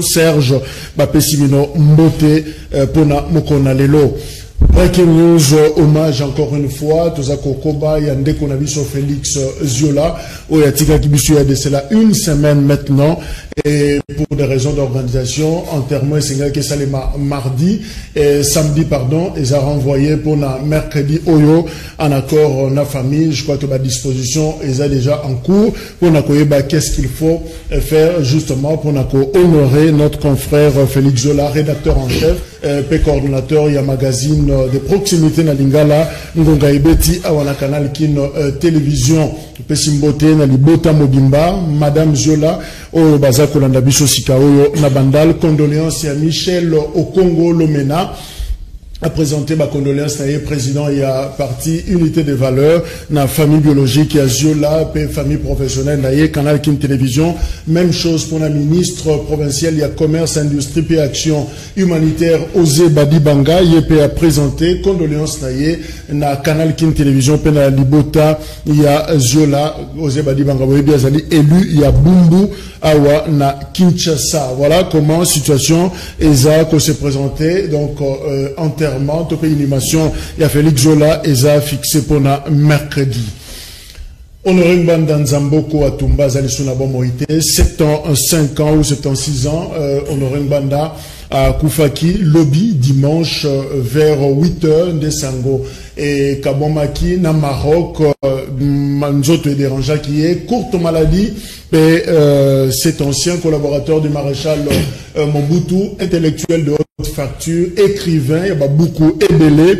Serge Bapessimino Mbote Pona Mokona Lelo. Breaking news, hommage encore une fois, Tozako Koba, Yande Konabiso Félix Ziola, Oyatika Kibisu a de cela une semaine maintenant, et pour des raisons d'organisation, enterrement Sénégal Kessalema mardi, et samedi, pardon, ils ont renvoyé pour la mercredi Oyo, en accord na famille, je crois que ma disposition est déjà en cours, pour na koyeba qu'est-ce qu'il faut faire justement pour na honorer notre confrère Félix Ziola, rédacteur en chef, coordonnateur, il y a magazine de proximité na lingala ngonga ibeti awana canal kino télévision pesimbote na libota mobimba madame Ziola o bazako landa biso sika oyo na bandal condoléances à Michel Okongo Lomena a présenté ma condoléance na président il y a parti unité de valeurs na famille biologique ya Ziola pe famille professionnelle na canal Kin télévision même chose pour la ministre provinciale il y a commerce industrie et action humanitaire Osé Badibanga il a présenté condoléances na canal Kin télévision pe na libota il y a Ziola Osé Badibanga boyebi azali élu il y a Bumbu awa na Kinshasa. Voilà comment situation eza ko se présenter donc enterrement to pays animation il y a Félix Ziola eza fixé pour na mercredi. Honoré Mbanda Nzamboko Atumba Zalisuna Bomoïté 75 ans ou 76 ans Honoré Mbanda à Koufaki lobby dimanche vers 8h de Sango et Kabomaki na Maroc Manzoto et Déranja qui est courte maladie et cet ancien collaborateur du maréchal Mobutu, intellectuel de haute facture, écrivain, il y a beaucoup ébélé.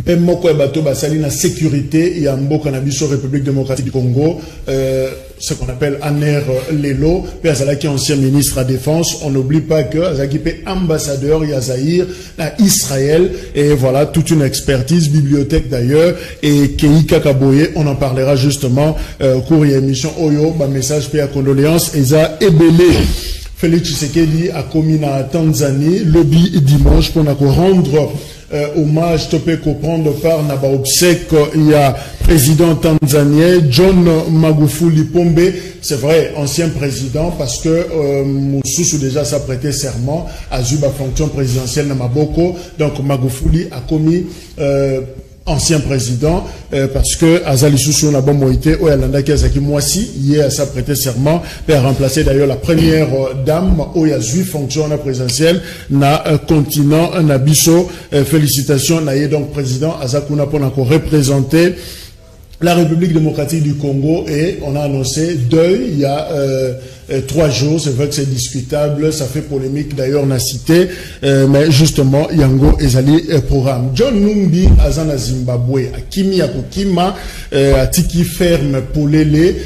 Et moko e bato basali na sécurité et en mboka na biso République démocratique du Congo ce qu'on appelle Aner Lelo pe azalaki ancien ministre à défense. On n'oublie pas que azalaki pe ambassadeur Yazaïr à Israël et voilà toute une expertise bibliothèque d'ailleurs et Keika Kaboye on en parlera justement courrier émission Oyo ba message pe à condoléances eza ebélé. Félix Tshisekedi a commis na Tanzanie lobby dimanche pour rendre hommage topé comprendre par Naba obsèque il y a président tanzanien John Magufuli Pombe, c'est vrai ancien président parce que Moussoussou déjà s'apprêtait serment à Zuba fonction présidentielle na Maboko donc Magufuli a commis ancien président parce que Azali Soussou n'a pas moïté ou Yalanda Kazaki Moisi hier sa prêté serment et a remplacé d'ailleurs la première dame où il y a 8 fonctions présidentielles na continent Nabiso. Félicitations naïe donc président Azakuna pour encore représenter la République démocratique du Congo et on a annoncé deuil il y a 3 jours. C'est vrai que c'est discutable, ça fait polémique d'ailleurs, on a cité, mais justement, Yango Ezali programme. John Numbi Azana Zimbabwe, à Kimi Akukima, à Tiki Ferme Polele,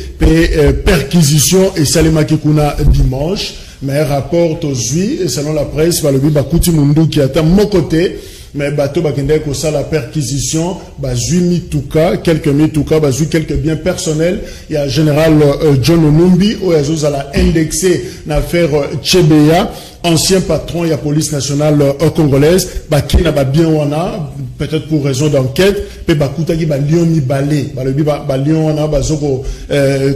perquisition et Salema Kikuna dimanche, mais rapporte aux et selon la presse, par le Bakuti Mundu qui attend mon côté. Mais bateau bakende ko ça la perquisition bazui mituka quelques mituka bazui quelques biens personnels il y a général John Numbi au yazo la indexé l'affaire Chebeya ancien patron il y a police nationale congolaise bakina ba bien wana peut-être pour raison d'enquête pe bakuta ki ba lion ni balé ba lion wana bazoko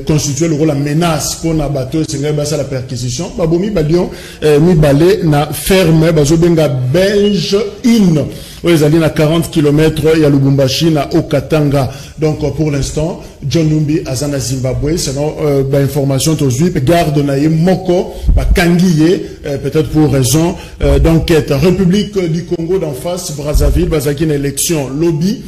constituer le rôle la menace pour na bateau c'est ba ça la perquisition ba bomi ba lion ni balé na ferme bazo benga Belge in. Oui, ils allaient à 40 km, il y a Lubumbashi, à Okatanga. Donc, pour l'instant, John Numbi, Azana Zimbabwe, selon information aujourd'hui, garde naïe Moko, Kangiye, peut-être pour raison d'enquête. République du Congo d'en face, Brazzaville, Bazaki, une élection, lobby.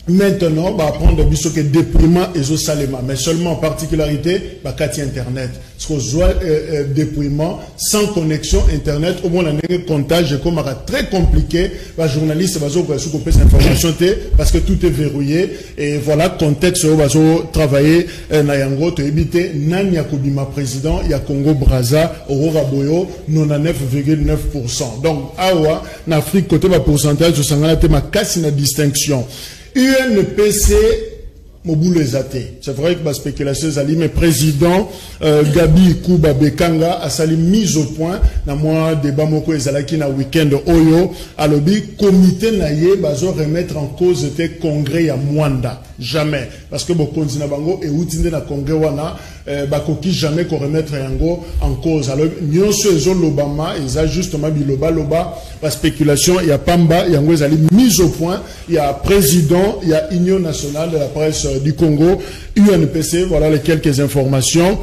Maintenant, bah, prendre biso que déploiement et salema, mais seulement en particularité, bah, Kati Internet. Parce que déploiement sans connexion Internet, au moins, on a un comptage comme très compliqué. Bah, journaliste, bah, cette information parce que tout est verrouillé. Et voilà, contexte, bah, travailler, nayango, to éviter, nan yakobima président, ya Congo Brazza, Aurora Boyo, 99,9%. Donc, awa, en Afrique, côté, bah, pourcentage, je sens que ma casse une distinction. UNPC Mobulo Ezate. C'est vrai que ma spéculation Zali, mais président Gabi Kuba Bekanga a sali mise au point dans moi débat moko ezalaki na week-end Oyo à lobby comité naie bazo remettre en cause te congrès à Mwanda. Jamais parce que bokonzi na bango et outinde na congrès wana bakoki jamais qu'on remettre yango en cause. Alors nyonso ezo lobama eza justement biloba loba la spéculation, il y a pamba yango ezali mise au point, il y a président, il y a Union nationale de la presse du Congo, UNPC, voilà les quelques informations.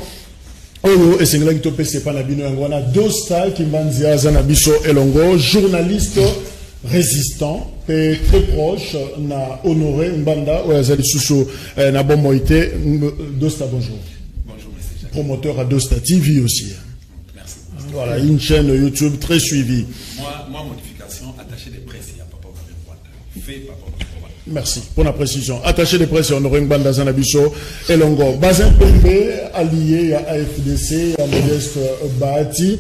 Oyo esengela kitope sepa na bino yango na Dosta Kimbanzia Zanabiso Elongo, journaliste résistant et très proche na Honoré Mbanda Oyazali Suso na Bomoité. Dosta, bonjour. Bonjour monsieur. Promoteur à Dosta TV aussi. Merci. Voilà, une chaîne YouTube très suivie. Moi modification attaché de presse il y a Papa Mbanda. Fait Papa Mbanda. Merci pour la précision. Attaché de presse Honoré Mbanda Zanabiso Elongo. Bazin Pembe allié à AFDC, à Modeste Bahati,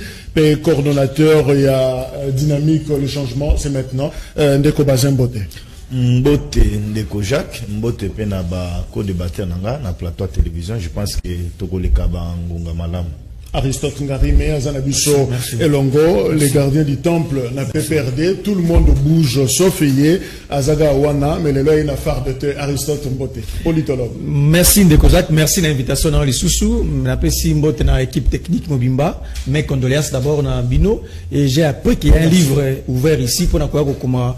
coordonnateur et à Dynamique le changement, c'est maintenant Ndeko Bazin Mbote. Mbote Ndeko Jacques, Mbote pena ba co-débatteur nanga na plateau télévision, je pense que Togoleka ba ngunga malamu. Aristote Ngarime, Azanabiso Elongo, les gardiens du temple n'a pas perdu, tout le monde bouge sauf Yé, Azaga Wana, mais le là il a phare de te Aristote Mbote, politologue. Merci Ndeko Jacques, merci de l'invitation dans les sous-sous. M'appelle Mbote dans l'équipe technique Mobimba, mes condoléances d'abord dans Bino, et j'ai appris qu'il y a un livre ouvert ici pour n'avoir comment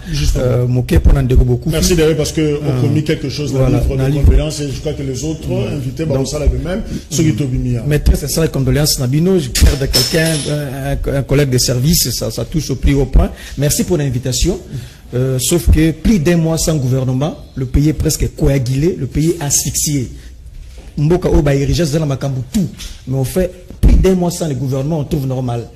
moquer pour Ndeko beaucoup. Merci d'ailleurs parce que on commis quelque chose dans le livre de condoléances et je crois que les autres invités, bah, on s'en l'a même, ceux qui t'ont mis. Mais très sincère les condoléances. Bino, je perds de quelqu'un, un collègue de service, ça touche au plus haut point. Merci pour l'invitation. Sauf que plus d'un mois sans gouvernement, le pays est presque coagulé, le pays est asphyxié. Mboka Oba Irijas dans la Makambu tout. Mais on fait plus d'un mois sans le gouvernement, on trouve normal.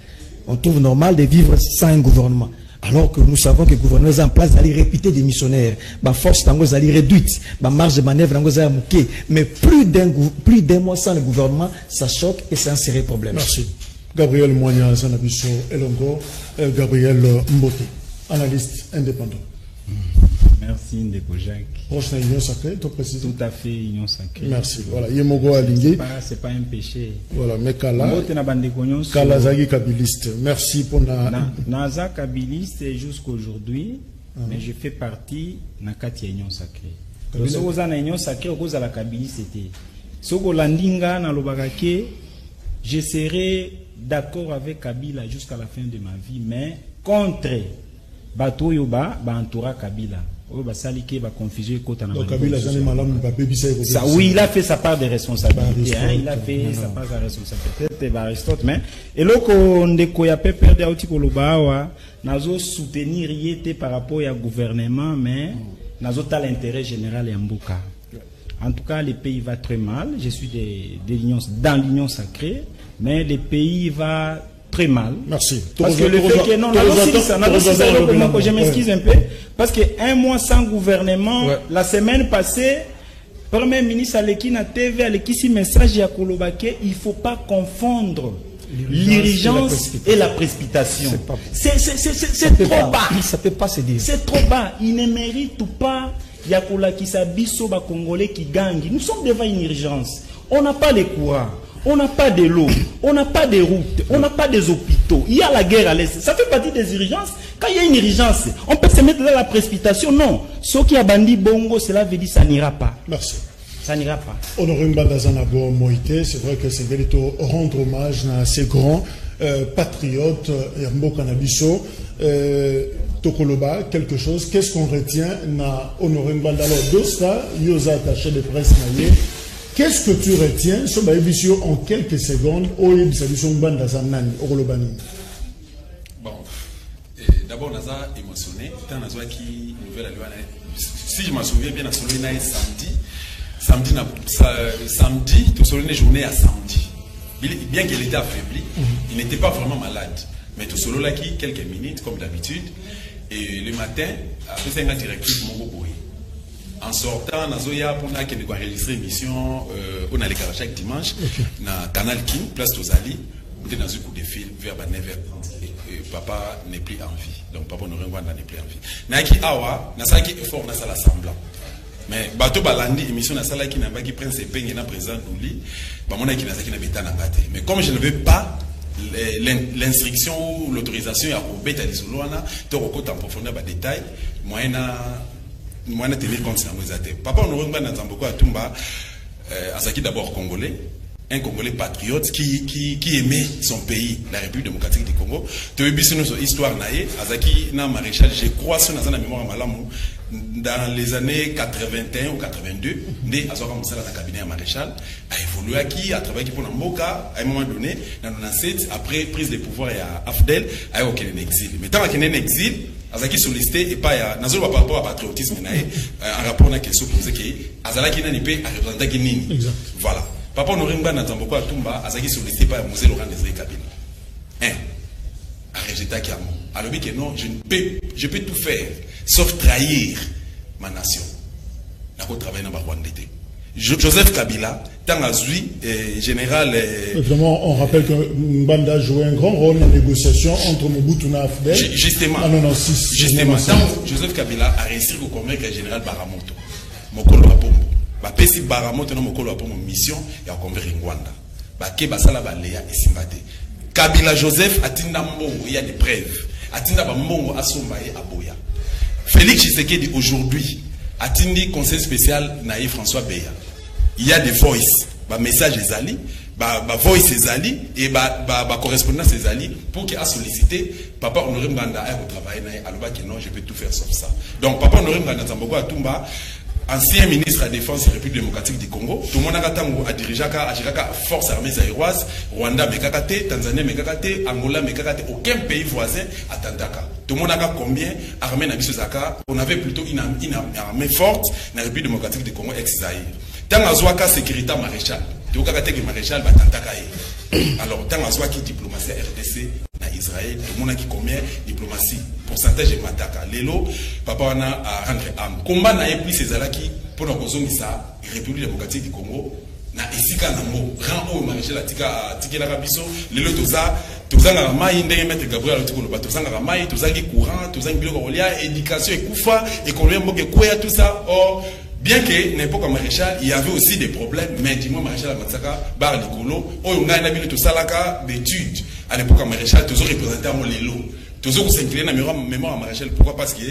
On trouve normal de vivre sans un gouvernement. Alors que nous savons que le gouvernement est en place d'aller répéter des missionnaires. Ma force est aller réduite. Ma marge de manœuvre est mouquée. Mais plus d'un mois sans le gouvernement, ça choque et c'est un sérieux problème. Merci. Gabriel Moigna, Zanabiso Elongo, Gabriel Mbote, analyste indépendant. Merci Ndeko Jacques. Proche de l'Union Sacrée, tu précises. Tout à fait, Union Sacrée. Merci. Voilà, Yemogo Alingé. C'est pas un péché. Voilà, mais Kala Zagi Kabiliste. Merci pour Naza Kabiliste jusqu'aujourd'hui, mais je fais partie de la Union Sacrée. Donc, si vous avez Union Sacrée, vous avez la Kabiliste. Si vous avez Landinga, je serai d'accord avec Kabila jusqu'à la fin de ma vie, mais contre Bato Yoba, Bantoura Kabila. Donc Kabila, oui, il a fait sa part de responsabilité. Il a fait sa part de responsabilité. Peut-être Aristote, mais et là qu'on a perdu au type Kolobawa, nous soutenir par rapport au gouvernement, mais nous avons l'intérêt général et Mboka. En tout cas, le pays va très mal. Je suis dans l'Union sacrée, mais le pays va très mal. Merci. Parce que le fait que non, je m'excuse un peu, parce qu'un mois sans gouvernement, la semaine passée, Premier ministre Aleki na TV, Aleki si message à Kolobake, il ne faut pas confondre l'urgence et la précipitation. C'est trop bas. Ça peut pas se dire. C'est trop bas. Il ne mérite pas Yakoula qui s'abisso ba Congolais qui gagne. Nous sommes devant une urgence. On n'a pas les courants. On n'a pas de l'eau, on n'a pas de routes, on n'a pas des hôpitaux. Il y a la guerre à l'Est. Ça fait partie des urgences. Quand il y a une urgence, on peut se mettre dans la précipitation. Non. Ce qui a bandi bongo, cela veut dire que ça n'ira pas. Merci. Ça n'ira pas. Honoré Mbanda Zanabo Moïté, c'est vrai que c'est vérito rendre hommage à ces grands patriotes, Yambo Kanabiso, Tokoloba, quelque chose. Qu'est-ce qu'on retient na Honoré Mbanda Dosta, Yosa attaché de presse naïe. Qu'est-ce que tu retiens sur la émission en quelques secondes au émission Mbanda Zanani, au Rolobani? Bon, d'abord, Naza émotionné. Tant Naza qui nouvelle loi, si je me souviens bien, Naza samedi, tout seul une journée à samedi. Bien qu'il était affaibli, il n'était pas vraiment malade. Mais tout seul là qui quelques minutes, comme d'habitude, et le matin, après un directif Mongo Boy. En sortant, Nazoya pour enregistrer l'émission, on a les caractères chaque dimanche, na Canal King, place Tozali, on est dans un coup de fil vers 9h30. Papa n'est plus en vie. Donc papa n'est plus en vie. Naki Awa, Nasaki est fort, Nasala semblant. Mais bateau balandi émission Nasala qui n'a pas qui prend ses peignes na présent d'ouli, Bamona qui n'a pas qui n'a pas d'angaté. Mais comme je ne veux pas l'instruction ou l'autorisation à Robeta de Zuluana, tu recoutes en profondeur des détails, moyen moi je tenir compte de ça. Papa on a beaucoup à Tumba, Azaki d'abord congolais, un Congolais patriote qui aimait son pays, la République démocratique du Congo. Tu as vu son histoire naïe, Azaki na maréchal, je crois sur la mémoire malamou dans les années 81 ou 82, né Azora Moussala dans le cabinet à maréchal, a évolué à travailler pour Namboka, à un moment donné, dans 97, après prise de pouvoir à Afdel, a eu aucun exil. Mais tant qu'il y a un exil, Azaki sollicité et pas à Nazo par rapport à patriotisme en rapport à la question posée que Azalaki n'a pas à représenter Guinée. Voilà. Papa Norimba n'a pas à Tumba, Azaki sollicité par Mosé Laurent Désiré Kabila. À rejeter Kiamo. Alors que non, je peux tout faire, sauf trahir ma nation. N'a pas travaillé dans le Rwanda. Joseph Kabila, tant azui, général. Évidemment, on rappelle que Mbanda jouait un grand rôle dans la négociation entre Mobutu et Afdel. Justement, en 96. justement, tant Joseph Kabila a réussi à convaincre le général Baramoto. Mokolo Apombo. Bapesi Baramoto na Mokolo Apombo mission ya convaincre Rwanda. Bake basala balea esimbate. Kabila Joseph atinda mbongo, il y a des preuves. Atinda mbongo asomba e aboya. Félix Tshisekedi aujourd'hui atindi conseil spécial naïf François Beya. Il y a des voices, bah message ezali, bah voice ezali et bah correspondance ezali pour qu'il a sollicité papa Honoré Mbanda à travailler naïf alors que non je peux tout faire sauf ça. Donc papa Honoré Mbanda Zamboko Atumba, ancien ministre de la Défense de la République démocratique du Congo, tout le monde a dirigé la force armée zaïroise, Rwanda mekakate, Tanzanie mekakate, Angola mekakate, aucun pays voisin attendaka. Tout le monde a combien armée na biso zaka, on avait plutôt une armée forte dans la République démocratique du Congo ex-Zaïre. Tant azwaka sécurité maréchal, tout kakate que maréchal batantaka. Alors tant azwaki diplomatie RDC na Israël, tout le monde a qui combien diplomatie pourcentage de mataka. Lelo papa wana a rendre âme. Combat na plus ces alaki pour la kozongisa République démocratique du Congo na esika nango rang au maréchal atika tikela kabiso lelo tozanga mai ndenge maître Gabriel Otiko loba tozanga mai tozangi courant tozangi biloko kolia éducation ekufa économie mboke koya tout ça. Or bien que n'importe quel maréchal, il y avait aussi des problèmes, mais dis-moi, maréchal Amatsaka, bar Nicolo, on a une tout salaka d'études. À l'époque, maréchal, tous représentés à mon lélo. Tous vous s'inclinez dans la mémoire maréchal. Pourquoi? Parce que,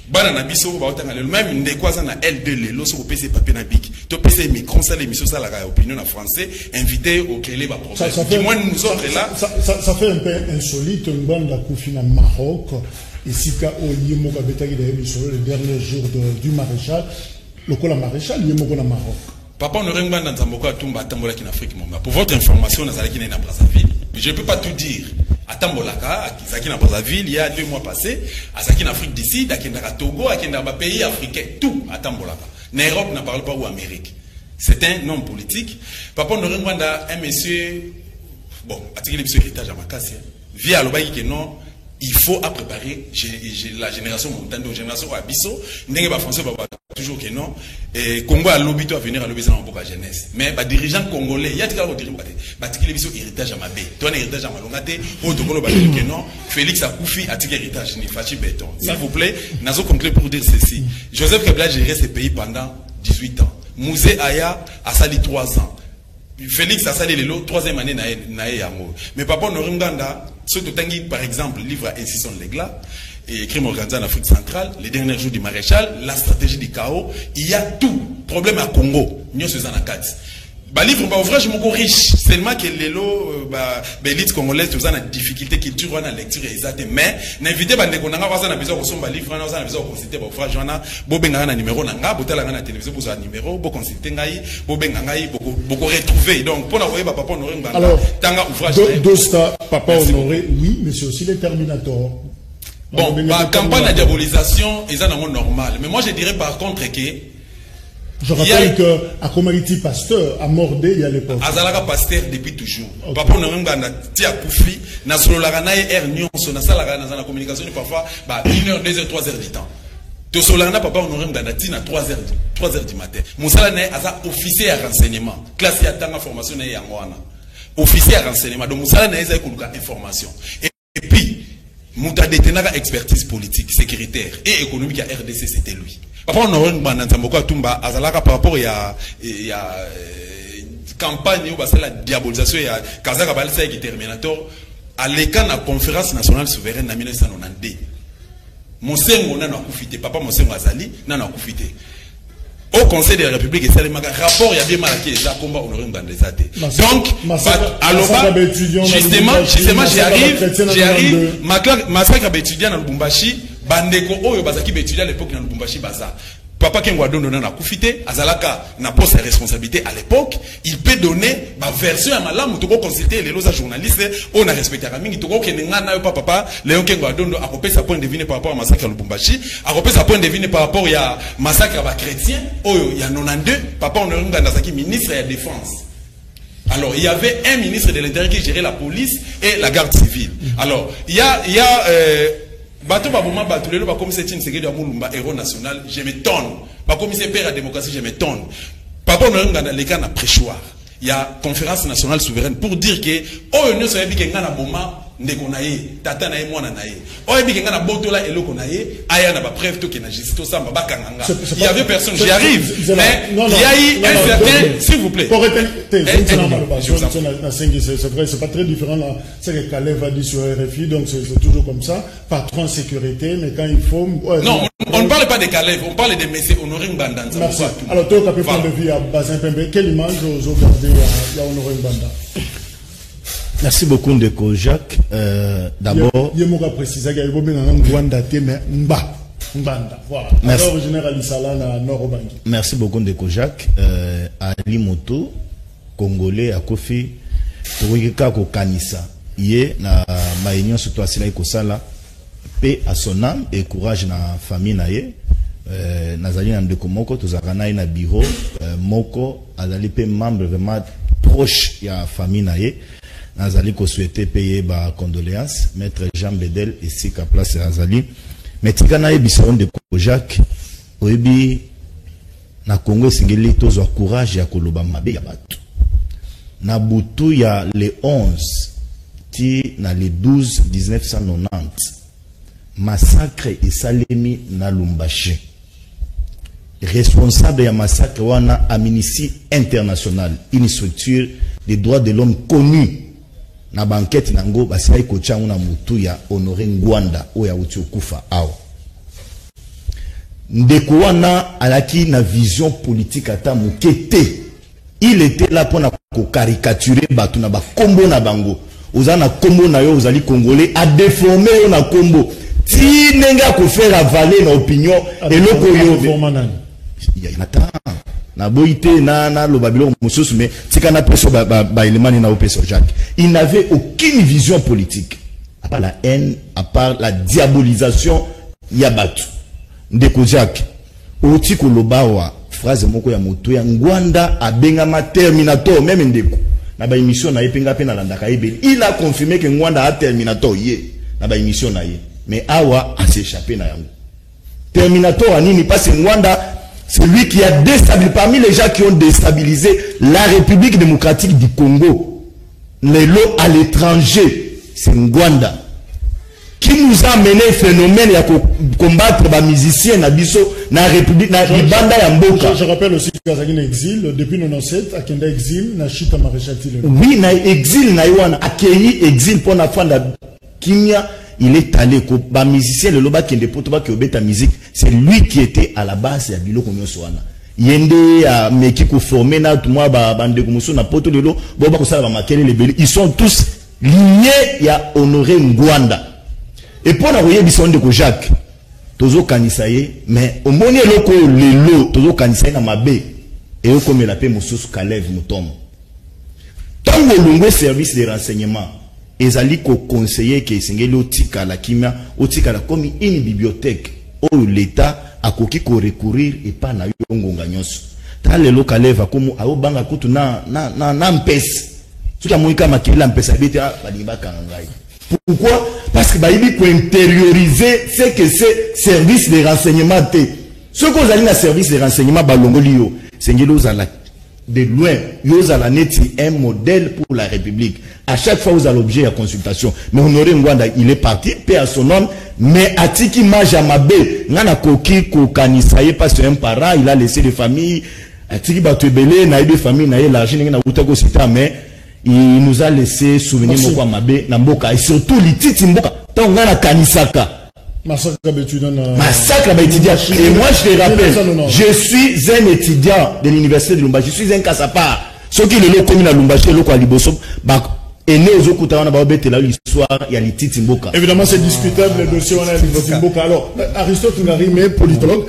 Bananabiso, même une décoise na L2 lélo, sur le PC papier na bic. Tu PC micro, ça l'émission, ça la opinion en français, invité au Kélé, bah, procès. Dis-moi, nous autres là. Ça fait un peu insolite, une bande de Koufina Maroc, ici, au Yémo, le dernier jour du maréchal. Le col maréchal, il est au Maroc. Papa, on aurait dans Zamboko à Tumba, à Tambola, qui en Afrique. Pour votre information, dans Brazzaville, je ne peux pas tout dire. À Tambolaka, à Zaki na Brazzaville, il y a 2 mois passés, à Zaki en Afrique d'ici, à Kendara Togo, à Kendara pays africains, tout à Tambolaka. N'Europe n'a parle pas ou Amérique. C'est un homme politique. Papa, on aurait un monsieur, bon, à tirer l'héritage à Makassia, via le bail qui non. Il faut à préparer la génération montante, la génération Abisso. N'est pas français, toujours que non. Et Congo a l'obito à venir à l'obéissance en la jeunesse. Mais les dirigeants congolais, il y a des gens qui ont dit héritage à ma baie. Toi, un héritage à ma longate, au Togolo, que non. Félix Akoufi a tiré héritage, ni Fachi Béton. S'il vous plaît, nous avons conclu pour dire ceci. Joseph Kabila a géré ce pays pendant 18 ans. Mouzé Aya a sali 3 ans. Félix a salé le 3e année nae yango. Mais papa Norimganda, ce que tangi par exemple livre à Incision Legla et crime organisé en Afrique centrale, les derniers jours du maréchal, la stratégie du chaos, il y a tout problème à Congo. Nous sommes en Acadie. Bah livre bah ouvrage mon riche seulement que les lots l'élite congolaise tous en difficulté culture en lecture exacte mais n'inviter ba ndeko nanga baza na besoin ko somba livre na baza na besoin ko consulter ba ouvrage wana bo benga na numéro nanga botala na télévision pour ça numéro bo consulter ngai bo benga ngai boko retrouver donc pour envoyer ba papa Honoré Mbanda tanga ouvrage Dosta papa Honoré oui mais c'est aussi les Terminators. Bon ba campagne de diabolisation est un normal mais moi je dirais par contre que je rappelle que à Komariti Pasteur a mordé il y a l'époque. Azalaka Pasteur depuis toujours. Okay. Papa on a même gana tia koufi na solo la gana er nyonso na sala gana na communication parfois 1 heure 2 heures 3 heures du temps. To solo na papa on a même gana tina 3 heures du matin. Musala na aza officier à renseignement. Classe ya tanga formation na yango wana. Officier à renseignement. Donc musala na eza kuluka information. Et puis muta détenaka expertise politique, sécuritaire et économique à RDC c'était lui. Papa on aurait une Tumba azalaka par rapport à campagne où c'est la diabolisation il y a Kazaka Balsa qui Terminator à l'écran la conférence nationale souveraine en 1992 Monsengo n'a pas profité papa Monsengo azali n'a pas profité au Conseil de la République, et ça, le rapport, il y a bien marqué, ça, combat, on aurait une bande des athées. Donc, justement, j'arrive, massacre à étudiant dans le Lubumbashi, bandeko, oh, bazaki étudiant à l'époque dans le Lubumbashi, baza. Papa Kengwa Dondo na kufité, azalaka na poste de responsabilité à l'époque, il peut donner ma version à malam, tu peux consulter les lois journalistes, on a respecté la mingi, tu peux que papa, Léon Kengwa Dondo a repéré sa point de vue par rapport à massacre à Lubumbashi, a repéré sa point de vue par rapport à massacre à chrétien, oh, il y a 92, papa on a un ministre de la défense. Alors, il y avait un ministre de l'Intérieur qui gérait la police et la garde civile. Alors, il y a Bato Baboma Batulelo, comme c'est une série de Moulumba, héros national, je me tonne. Comme c'est père à la démocratie, je me tonne. Papa, on a les cas à préchoir. Il y a conférence nationale souveraine pour dire que, oh, nous sommes dit qu'il y a un moment, Nekonaye, Tata Naye, moi Naye. Oh, il y a un botola et l'okonaye, Aya n'a pas preuve que Najisto Samba Bakanganga. Il y avait personne, j'y arrive. Mais il y a eu un certain, s'il vous plaît. C'est vrai, c'est pas très différent là. C'est que Kalev a dit sur RFI, donc c'est toujours comme ça. Patron sécurité, mais quand il faut. Non, on ne parle pas de Kalev, on parle de M. Honoré Mbanda. Merci. Alors, toi, tu as pu prendre de vie à Bazin Pembe. Quelle image vous regardez à Honoré Mbanda? Merci beaucoup, Ndeko Jacques. D'abord. Il y a précisé qu'il y a un Merci. Merci beaucoup, Ndeko Jacques. Ali Moto, Congolais, à Kofi, Tourika Kanisa. Yé, na maïnion surtout à Sila Kosala, paix à son âme et courage na famille naye. Nazali na Ndeko Moko, Tozakana na bureau, Moko, Azali pe membre vraiment proche de la famille naye. Nazali ko souhaiter payer ba condoléances maître Jean Bedel ici qu'à place Azali mais tikana ebisson de Jacques oyebi na Congo singeli tozo courage ya koloba mabe ya batu na butu ya le 11 ti na le 12 1990 massacre esalemi na Lubumbashi responsable ya massacre wana Amnesty International, une structure des droits de l'homme connue na banquette nango basai ko changu na mutu ya Honoré Ngwanda oya utiokufa ao ndeko wana alaki na vision politique ata mukete. Il était là pour na ko caricaturer batu na ba kombo na bango ozana kombo na yo ozali congolais a déformer yo na kombo ti nenga ko faire avaler na opinion et loko yo il y a na boité na lo babilo mususu mais tikana peso ba elemani na opeso Jacques. Il n'avait aucune vision politique à part la haine, à part la diabolisation yabatu Ndeko Jacques oti ko lobawa phrase moko ya moto ya Ngwanda abengama terminator même ndeko na ba émission na epenga pe na landaka ebe il a confirmé que Ngwanda a terminator yé na ba émission na yé mais awa a s'échappé na yango terminator anini parce que Ngwanda c'est lui qui a déstabilisé, parmi les gens qui ont déstabilisé la République démocratique du Congo, les lots à l'étranger, c'est Ngwanda. Qui nous a mené un phénomène à combattre les musiciens dans la République, dans la Banda Yamboka. Je rappelle aussi qu'il y a un exil, depuis 1997, à Kenda exil, na Chita Maréchal Tile. Oui, na exil, na Iwan, accueilli exil pour la fin de Kimia. Il est allé, les musiciens, le loba qui est dépotoba qui obéit à musique, c'est lui qui était à la base de Bilo Komyosoana. Yende a meki ko formé na tout moi bande komuso na poto lelo boba ko sala ba makele les belé, ils sont tous liés ya Honoré Ngwanda. Et pour la voyer bison de Jacques tozo kanisaye mais au moni loko lelo tozo kanisaye na mabe et au comme la paix mususu Kalev mutom. Tango lungwe service de renseignement ezali ko conseiller que singeli otika la kimia otika la comme une bibliothèque où l'état a koki ko recourir et pas na yongonga nyonso ta lelo Kaleva comme ao banga kutu na mpesa tuka moika makila mpesa beta baliba kangai. Pourquoi? Parce que baïbi ko intérioriser c'est que c'est service de renseignement té ce qu'on a na service de renseignement balongoli yo singeli ozala de loin, vous allez un modèle pour la République. À chaque fois, vous avez l'objet à consultation. Mais Honoré Ngwanda, il est parti, paix à son nom, mais à Tiki Majamabe, Nana Koki, Kokanisaye, parce que un parent, il a laissé des familles, à Tiki Batubele, n'a eu des familles, n'a eu l'argent, n'a eu Outako Sita, mais il nous a laissé souvenir Moko Mabe, Namboka, et surtout les Titi Mboka, tant on a Kanisaka. Massacre d'étudiants. Massacre d'étudiants. Et moi, je te rappelle, je suis un étudiant de l'université de Lumbashi. Je suis un cassapa. Ce qui est le commun à Lumbashi, le Kwaliboso, et né aux Okutana, l'histoire, il y a les Titimboka. Évidemment, c'est discutable, le dossier, on a les Titimboka. Alors, Aristote Ngari, mais politologue,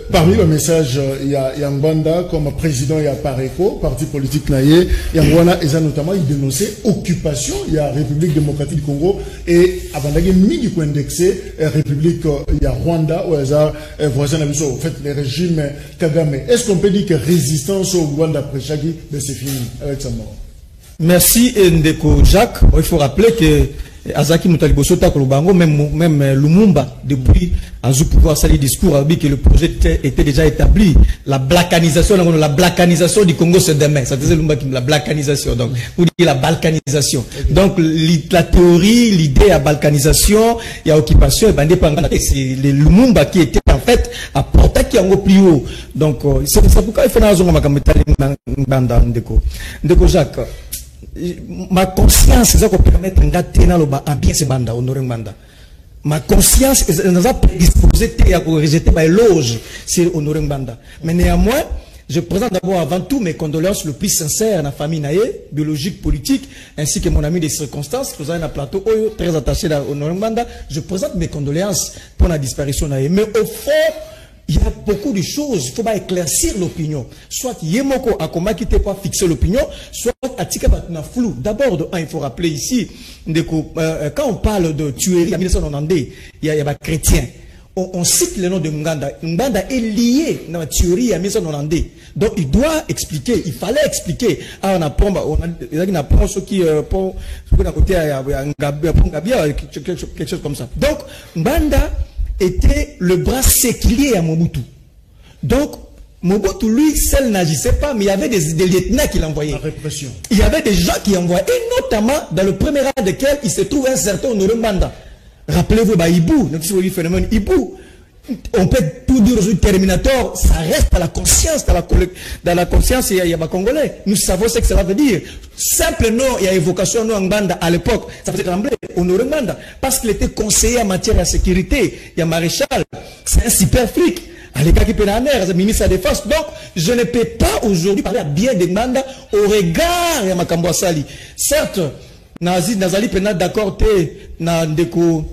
parmi les messages, il y a Mbanda comme président, il y a Pareco, parti politique naïe, il y a Mwana, et ça notamment, il dénonçait occupation, il y a République démocratique du Congo, et Abandagé, midi coup indexé, République, il y a Rwanda, ou hasard, voisin Abisso, en fait, les régimes Kagame. Est-ce qu'on peut dire que résistance au Rwanda après Chagi, c'est fini avec sa mort? Merci Ndeko Jacques. Il faut rappeler que Azaki Moutaliboso Takolobango, même Lumumba, depuis Azou pouvoir salir discours, a dit que le projet était déjà établi. La balkanisation du Congo, c'est demain. Ça faisait Lumumba qui la balkanisation. Donc, vous dites la balkanisation. Okay. Donc, la théorie, l'idée à balkanisation, il y a occupation, et c'est le Lumumba qui était en fait à porter qui est plus haut. Donc, c'est pourquoi il faut Ndeko Jacques. Ma conscience, c'est ça qu'on permet de bien ce banda, honorer banda. Ma conscience, nous a prédisposé à rejeter ma éloge, c'est honorer banda. Mais néanmoins, je présente d'abord avant tout mes condoléances le plus sincères à la famille Naye, biologique, politique, ainsi que mon ami des circonstances, vous avez un plateau très attaché à honorer banda. Je présente mes condoléances pour la disparition Naye. Mais au fond, il y a beaucoup de choses, il faut pas éclaircir l'opinion. Soit Yemoko Akoma qui n'était pas fixé l'opinion, soit Atika Batna flou. D'abord, il faut rappeler ici, quand on parle de tuerie en 1990, il y a des chrétiens. On cite le nom de Nganda. Nganda est lié dans la tuerie en 1990. Donc il doit expliquer, il fallait expliquer. On apprend ce qui pour côté quelque chose comme ça. Donc Nganda était le bras séculier à Mobutu. Donc, Mobutu, lui, seul n'agissait pas, mais il y avait des lieutenants qui l'envoyaient. La répression. Il y avait des gens qui envoyaient, et notamment, dans le premier rang desquels il se trouve un certain Honoré Mbanda. Rappelez-vous, Ibou, le phénomène Ibou. On peut tout dire aux Terminator, ça reste à la conscience, dans la conscience, il y a des Congolais. Nous savons ce que cela veut dire. Simple nom, il y a évocation nom en Mbanda à l'époque, ça faisait trembler, Honoré Mbanda, parce qu'il était conseiller en matière de sécurité. Il y a maréchal, c'est un super flic. À l'écart qui peut la mer, c'est ministre de la Défense. Donc, je ne peux pas aujourd'hui parler à bien de Mbanda au regard de Makambo Sali. Certes, Nazali peut être d'accord, Ndeko.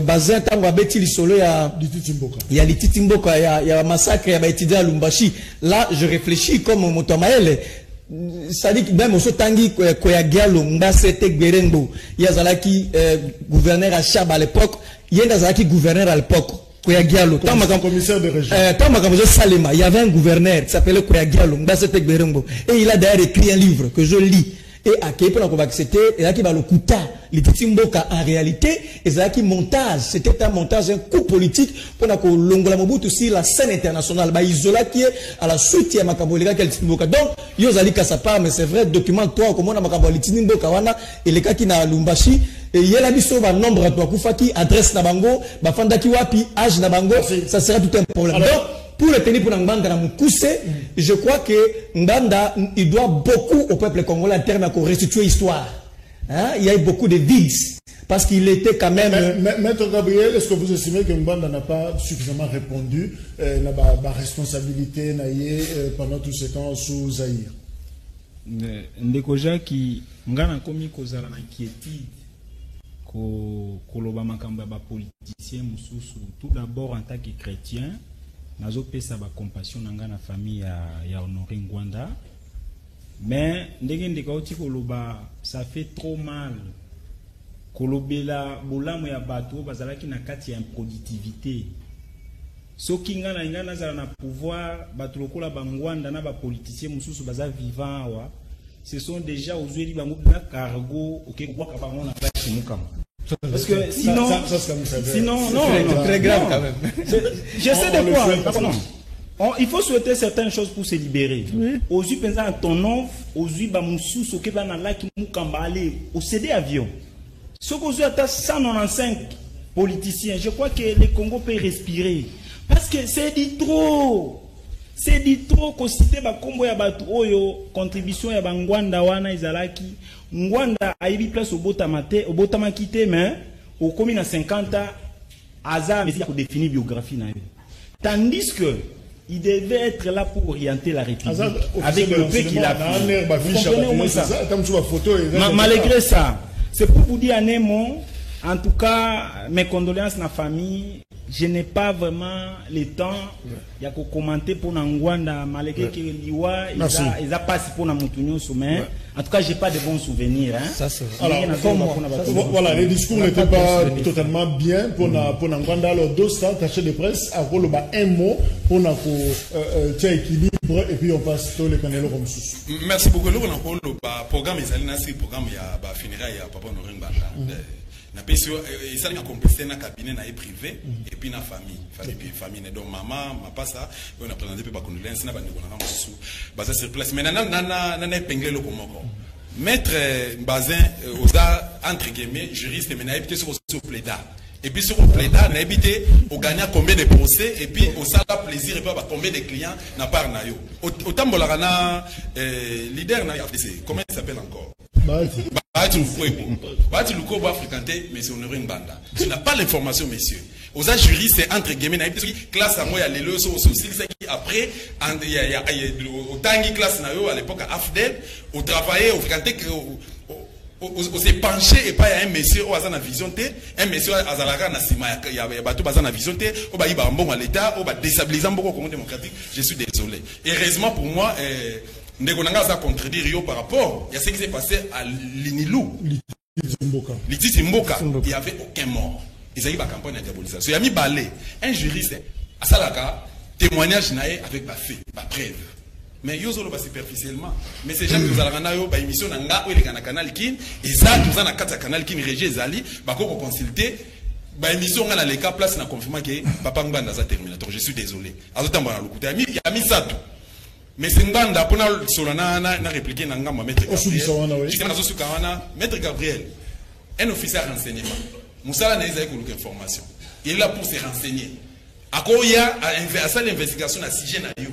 Bazin tango abeti lisolo ya Lititimboka, il y a massacre, il y a étudiant à Lumbashi. Là, je réfléchis comme Motomaele. Ça dit que même au Sotangi Koyagialo, Mbasete Gberengo, il y a Zalaki gouverneur à Chab à l'époque, il y a Zalaki gouverneur à l'époque. Koyagialo, commissaire de région. Salema, il y avait un gouverneur qui s'appelait Koyagialo, Mbasete Gberengo. Et il a d'ailleurs écrit un livre que je lis. Et à Képen, c'était le Kouta, les Titimboka en réalité, et c'est montage, c'était un montage, un coup politique pour que l'Ongola Mobutu aussi la scène internationale, Isola qui est à la suite, il y a Makabolika qui est Titimboka. Donc, Yozali Kassapa, mais c'est vrai, document 3, comment on a Makaboli Titimboka, et les cas qui n'a Lumbashi, et il y a la biso, nombre à toi, Koufaki, adresse Nabango, Bafandaki Wapi, âge Nabango, ça sera tout un problème. Donc, pour le tenir pour Nganda dans Moukouse, je crois que Nganda, il doit beaucoup au peuple congolais en termes de restituer l'histoire. Hein? Il y a eu beaucoup de vides. Parce qu'il était quand même... Maître Gabriel, est-ce que vous estimez que Nganda n'a pas suffisamment répondu à la responsabilité pendant tous ces temps sous Zaïre? Ndekoja qui Ngana komi kozala na inquiétude koloba makambo ya politicien mususu tout d'abord en tant que chrétien. Nazo pesa ba compassion nanga na famille ya Honoré Ngwanda, mais ndenge ndeka oti koloba ça fait trop mal kolobela bolamu ya bato bazalaki na kati ya improductivité soki ngana zala na pouvoir bato lokola bangwanda na ba politicien mususu baza vivant wa ce sont déjà aux bango na cargo OK kwa ka bango na basi mukama. Parce que sinon, non, c'est très grave quand même. Je sais de quoi. Il faut souhaiter certaines choses pour se libérer. Aux yeux pensant ton nom, aux yeux bamoussous, au kebana là qui moukamba aller au CD avion. Ce qu'aux yeux à 195 politiciens, je crois que le Congo peut respirer. Parce que c'est dit trop. C'est dit trop qu'on cite ba kombo ya batu oyo contribution ya bangwanda wana izalaki Ngwanda a eu place au Botamate, au Botamakite, mais au commune à 50 ans, hasard, mais il faut définir biographie. Tandis que il devait être là pour orienter la République avec le peu qu'il a fait. Vous comprenez au moins ça? Malgré ça, c'est pour vous dire en un mot, en tout cas, mes condoléances à la famille. Je n'ai pas vraiment le temps de commenter pour Nangwanda, malgré que l'Iwa, ils ont passé pour Namutunyo Soumen. En tout cas, je n'ai pas de bons souvenirs. Hein. Alors, voilà, les discours n'étaient pas totalement bien pour Nangwanda. Alors, deux stars cachés de presse, à un mot pour tiens équilibre, et puis on passe tous les canaux comme ça. Merci beaucoup. Le programme est programme funérailles à Papa Norin Banda. Ça a complété dans cabinet privé et puis dans famille donc maman ma pas ça on a présenté pas condoléances na bandi on a sous basa sur place mais nana épinglé le komoko maître Bazin osa entre guillemets juriste mais na habité sur plaida et puis sur plaida na habité au gagner combien de procès et puis au sala plaisir et puis combien de clients na part na yo autant bolana leader na FDC comment il s'appelle encore mais c'est une banda. Tu n'as pas l'information, messieurs. Aux juristes, c'est entre guillemets, classe à moi, il y a les leçons aussi, après, au tangi classe à l'époque à Afdel, au travailler, au fréquenter, on s'est penché et pas il y a un monsieur au hasard vision T, un monsieur à Zalaga Nassima, il y a bateau bazar vision T, au bas il va bon à l'état, au bas déstabilisant beaucoup comment démocratique. Je suis désolé. Et heureusement pour moi, Ndegonanga a contredire par rapport à ce qui s'est passé à Linilou. Lititi Mboka. Il n'y avait aucun mort. Ils ont eu une campagne de diabolisation. Il y a mis balai. Un juriste, à Salaka, témoignage avec ma fait, ma preuve. Mais ils ont superficiellement. Mais ces gens qui nous ont fait une émission dans le canal Kin, et ça, nous avons un canal Kin, Régé Zali, pour consulter. Bah émission on a les cas place n'a confirmé que Papa Nganda a terminé. Je suis désolé. Il y a mis ça tout. Mais c'est Nganda pour na répliquer na ngamba maître Gabriel. Maître Gabriel, un officier renseignement. Moussala n'a pas eu information. Il est là pour se renseigner. Akoya a fait l'investigation à sujet na yo.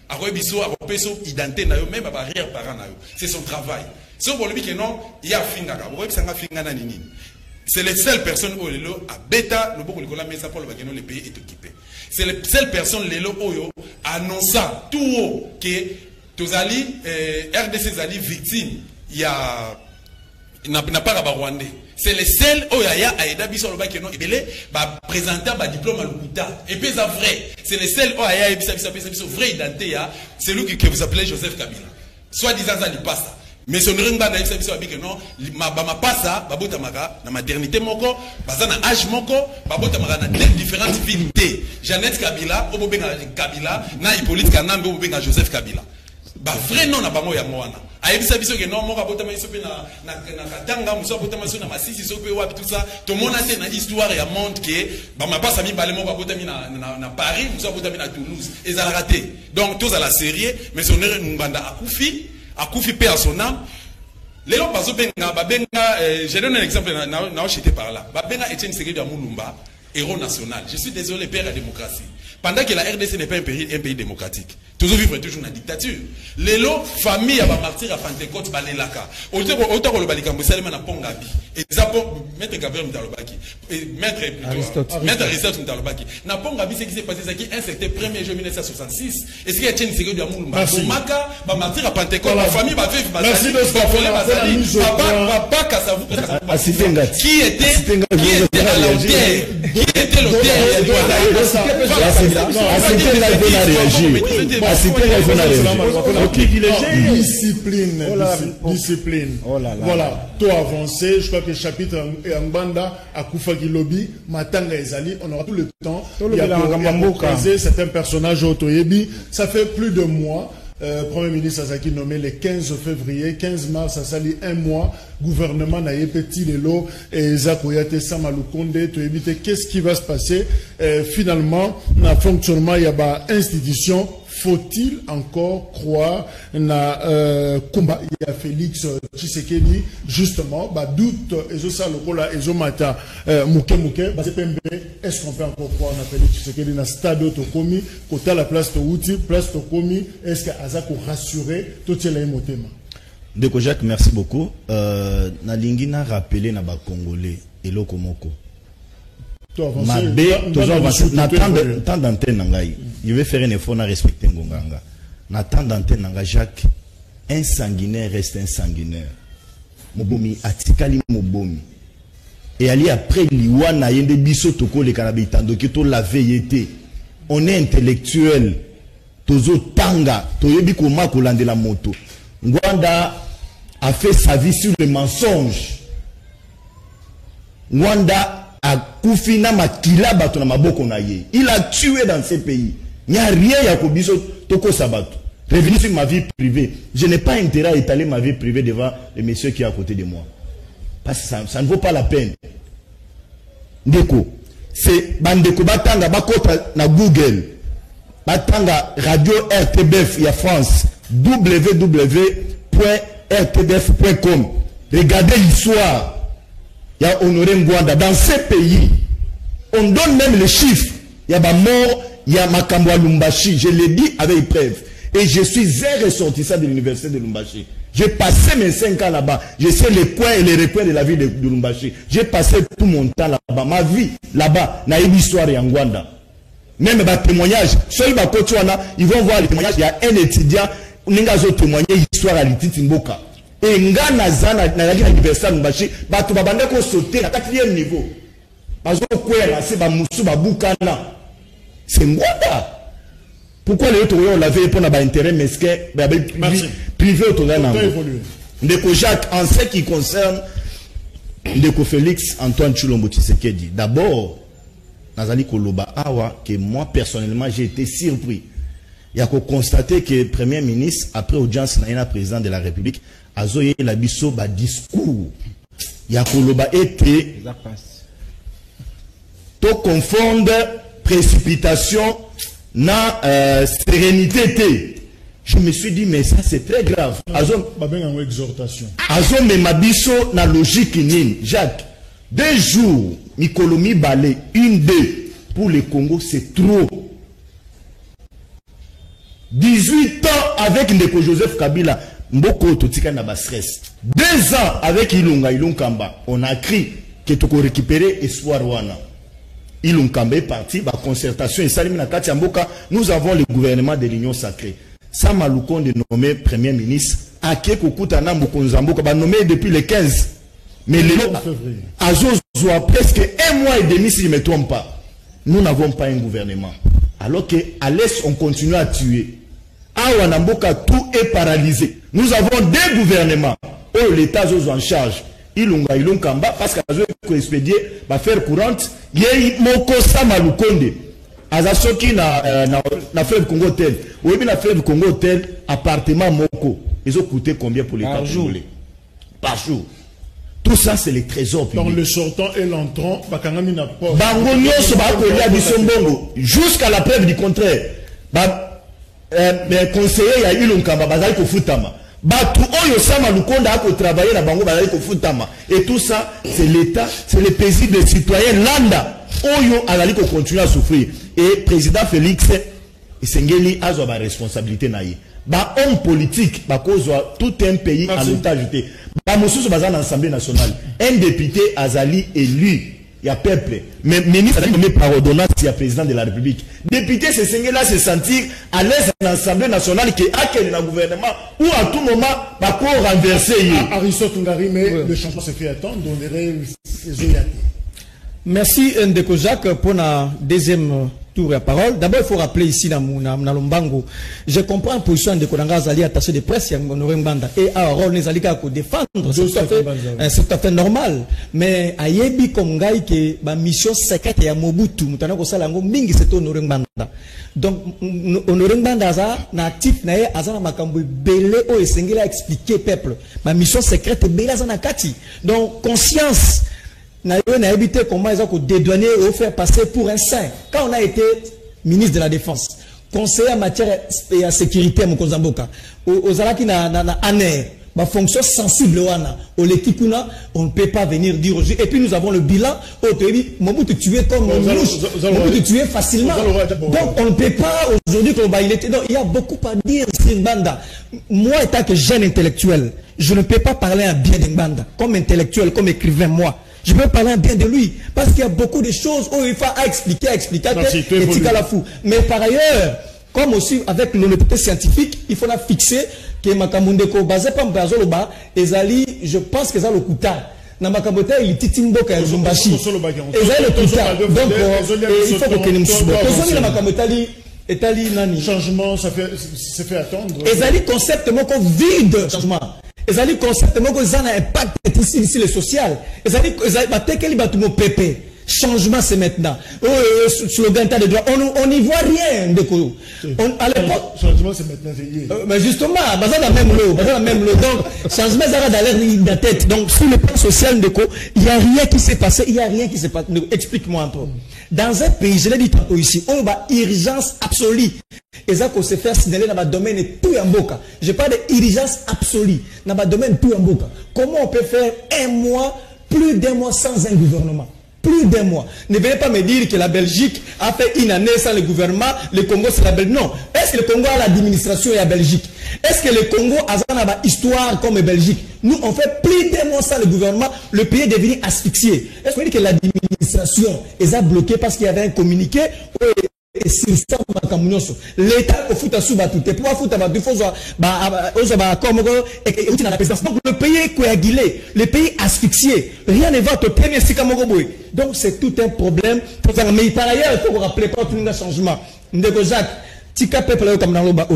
Akoya biso akopeso identité na yo même à arrière parent na yo. C'est son travail. Si on veut dire que non, il y a finga ka. Boy sanga finga na nini. C'est les seules personnes où à bêta le beaucoup de mais ça pour le bagano le pays est occupé. C'est les seules personnes lelo oyo annonçant tout haut que tous ali RDC ali victime il y a n'a pas à Rwandais. C'est les seuls où il y a aida biso le bagano et belé ba présenter ba diplôme à l'Ukuta et puis ça vrai. C'est les seuls où il y a biso vrai identité c'est lui que vous appelez Joseph Kabila. Soit disant ça il passe. Mais ce n'est pas que non, ma passa, babota maka, na maternité moko, bazana âge moko, babota maka na différentes villes. Jeannette Kabila, obobenga Kabila, na Hippolyte Kanambe, obobenga Joseph Kabila. Ba vrai non na bango ya moana. Ayebisa biso que non moko babota ma isope na Katanga, muso babota ma na Masisi isope wa tout ça. Tout monde a na histoire ya monde que ba ma passa mi balé moko babota mi na Paris, muso babota mi na Toulouse. Et ça a raté. Donc tous à la série, mais son erreur nganda akufi. A Koufi paix à son âme. Les gens passent je donne un exemple, j'étais par là. Babenga Etienne Tshisekedi Mulumba, héros national. Je suis désolé, père de la démocratie. Pendant que la RDC n'est pas un pays démocratique. Toujours vivre toujours dans la dictature. Les lots, famille, à martyr à Pentecôte, Balelaka. Autant que le Balikambo, c'est le Pongabi. Et ça, maître Gabriel Mtalobaki. Maître Aristote Mtalobaki. Na Pongabi, c'est qui s'est passé, c'est qui, un certain 1er juin 1966. Et ce qui est Etienne Tshisekedi Mulumba. Maka, martyr à Pentecôte, la famille va vivre, papa Kassavou, qui était à l'auteur. Qui était l'auteur? Discipline. Voilà, tout avancé. Je crois que le chapitre Mbanda à Koufagi Lobby, Matanga Ezali, on aura tout le temps. Il y a croisé certains personnages au Toyebi. Ça fait plus de mois. Premier ministre Azaki nommé le 15 février, 15 mars, ça sali un mois, gouvernement n'a pas petit lelo et Zakoyate Samalukonde, tu éviter qu'est-ce qui va se passer. Finalement, dans le fonctionnement, il y a ba institution. Faut-il encore croire na combat il y a Félix Tshisekedi justement bah doute et ça le cola et mata mouke bah est-ce qu'on peut encore croire na Félix Tshisekedi na stade Tokomi côté la place Touti place Tokomi est-ce que Azako rassurer tout cela est motema. Deko Jacques, merci beaucoup. Na lingina rappeler na ba Congolais et lokomoko Tant d'antenne nangai. Je vais faire un effort à respecter Ngonganga. Na tant d'antenne nanga Jacques, un sanguinaire reste un sanguinaire. Mobomi atikali mobomi. Et ali après liwana yende biso toko le kanabita donc to la veilleté. On est intellectuel. Tozo tanga, toyebi koma kolande la moto. Ngwanda a fait sa vie sur le mensonge. Ngwanda a koufina makila bato na maboko na ye. Il a tué dans ce pays. Il n'y a rien ya kobiso toko sabato. Revenu sur ma vie privée. Je n'ai pas intérêt à étaler ma vie privée devant le monsieur qui est à côté de moi. Parce que ça ne vaut pas la peine. Ndeko. C'est bandeko batanga bakota na Google. Batanga radio RTBF ya France. www.rtbf.com. Regardez l'histoire. Il y a Honoré Ngwanda. Dans ces pays, on donne même les chiffres. Il y a ma mort, il y a Makambo à Lumbashi. Je l'ai dit avec preuve. Et je suis un ressortissant de l'université de Lumbashi. J'ai passé mes 5 ans là-bas. Je sais les coins et les recoins de la vie de Lumbashi. J'ai passé tout mon temps là-bas. Ma vie là-bas, n'a eu l'histoire de Ngwanda. Même les témoignages, ils vont voir les témoignages. Il y a un étudiant, qui a témoigné l'histoire à l'Ititi Mboka. Et Ngana Zana, dans l'université de Lumbashi, bato babande ko sauter à 4e niveau. Bazo kwela, c'est ba musu ba bukana. C'est Ngwanda. Pourquoi les autres on l'avait pour n'avoir intérêt mesquin, privé autour d'un an. Ndeko Jacques, en ce qui concerne Ndeko Félix Antoine Tshilombo Tshisekedi, d'abord, Nazali Koloba Awa, que moi personnellement j'ai été surpris. Il y a qu'à constater que le Premier ministre, après audience, n'a président de la République, a zoé la biso ba discours. Il y a Koloba été to confondre précipitation na sérénité. Je me suis dit mais ça c'est très grave. Azon exhortation. Azon me mabiso na logique nini. Jacques, 2 jours Mikolomi balé 1-2 pour le Congo c'est trop. 18 ans avec Ndeko Joseph Kabila, Mboko Totika na ba stress. 2 ans avec Ilunga Ilunkamba, on a cru que tu peux récupérer espoir wana. Ilunkamba est parti, la concertation et Salim Nakati Mboka, nous avons le gouvernement de l'Union sacrée. Sama Lukonde nommé Premier ministre, Ake Kokutana Mbokonzamboka, ba nommé depuis le 15. Mais le Azos presque 1 mois et demi si je ne me trompe pas. Nous n'avons pas un gouvernement. Alors qu'à l'Est, on continue à tuer. À Wanamboka, tout est paralysé. Nous avons 2 gouvernements. Oh, l'État est en charge. Ilunga Ilunkamba, parce qu'à expédier, va faire courante. Il y a Moko Samalukonde. Azasoki na fleuve Congo Tel. Oui, na fleuve Congo Tel, appartement Moko. Ils ont coûté combien pour l'État congolais? Par jour. Tout ça, c'est les trésors publics. Donc le sortant et l'entrant, jusqu'à la preuve du contraire. Mais conseiller, il y a eu l'Unkamba, Bazali Kofutama. Et tout ça, c'est l'État, c'est les paisibles citoyens lambda. Oyo Azali continue à souffrir. Et président Félix, Sengeli a sa responsabilité naïe. Homme politique, tout un pays à l'otage. Dans l'Assemblée nationale, un député Azali élu, il y a peuple. Mais ministre a nommé par ordonnance, il y a président de la République. Député, c'est Sengela se sentir à l'aise dans l'Assemblée nationale qui a quel gouvernement ou à tout moment, pour renverser. Aristote Ngari, mais le changement se fait attendre, on dirait les. Merci Ndeko Jacques pour la deuxième tour de parole. D'abord, il faut rappeler ici dans Lombango, je comprends la position de Konanga Zali attaché de presse, et à rôle les alika pour défendre, c'est tout à fait normal. Mais à Yebi Kongai que la mission secrète est à Mobutu, Moutana Kosalango Mingi c'est Honoré Mbanda. Donc Honoré Mbanda na type nae azana makambo belé o esengela expliquer peuple. Ma mission secrète est belé azana kati. Donc conscience. On a évité comment ils ont dédouané et faire passer pour un saint. Quand on a été ministre de la Défense, conseiller en matière de sécurité à Mokonzamboka, aux Alaki na ANER, ma fonction sensible au l'équipuna, on ne peut pas venir dire aujourd'hui. Et puis nous avons le bilan, Mobutu tué comme Mobutu tué facilement. Donc on ne peut pas aujourd'hui il était. Donc il y a beaucoup à dire sur Mbanda. Moi, étant que jeune intellectuel, je ne peux pas parler à bien de Mbanda. Comme intellectuel, comme écrivain, moi. Je peux parler bien de lui. Parce qu'il y a beaucoup de choses où il faut expliquer, et la fou. Mais par ailleurs, comme aussi avec l'honnêteté scientifique, il faut la fixer que Makamundeko, basé par Mbazoloba, Ezali, je pense que ça le coûta. Na Makamota, il titimbo ka Zumbashi. Ezali le coûta. Donc, il faut que nous soyons. Changement, ça fait attendre. Ezali concept moko vide changement. Ezali concept moko ça a impact ici le social. Ezali batekeli batumo pépé. Changement c'est maintenant. Slogan de droit. On n'y voit rien de quoi. À l'époque. Changement c'est maintenant. Mais justement, basé dans la même lot. Donc changement ça va dans l'air de la tête. Donc sur le plan social de quoi, il y a rien qui s'est passé. Explique-moi un peu. Dans un pays, je l'ai dit tantôt ici, on a urgence absolue. Et ça qu'on se fait signaler dans le domaine tout en boca. Je parle d'urgence absolue dans le domaine tout en boca. Comment on peut faire un mois, plus d'un mois sans un gouvernement? Plus d'un mois. Ne venez pas me dire que la Belgique a fait une année sans le gouvernement, le Congo c'est la Belgique. Non. Est-ce que le Congo a l'administration et la Belgique? Est-ce que le Congo a une histoire comme la Belgique? Nous, on fait plus d'un mois sans le gouvernement, le pays est devenu asphyxié. Est-ce qu'on dit que l'administration est bloquée parce qu'il y avait un communiqué? Et c'est ça, l'État au foot à sous tout. Et pour foot à deux fois, comme la présidence. Donc le pays est coagulé, le pays asphyxié. Rien ne va te tenir si comme donc c'est tout un problème. Mais par ailleurs, il faut vous rappeler pas tout le changement. Ndeko Jacques, tika peuple comme dans le bas.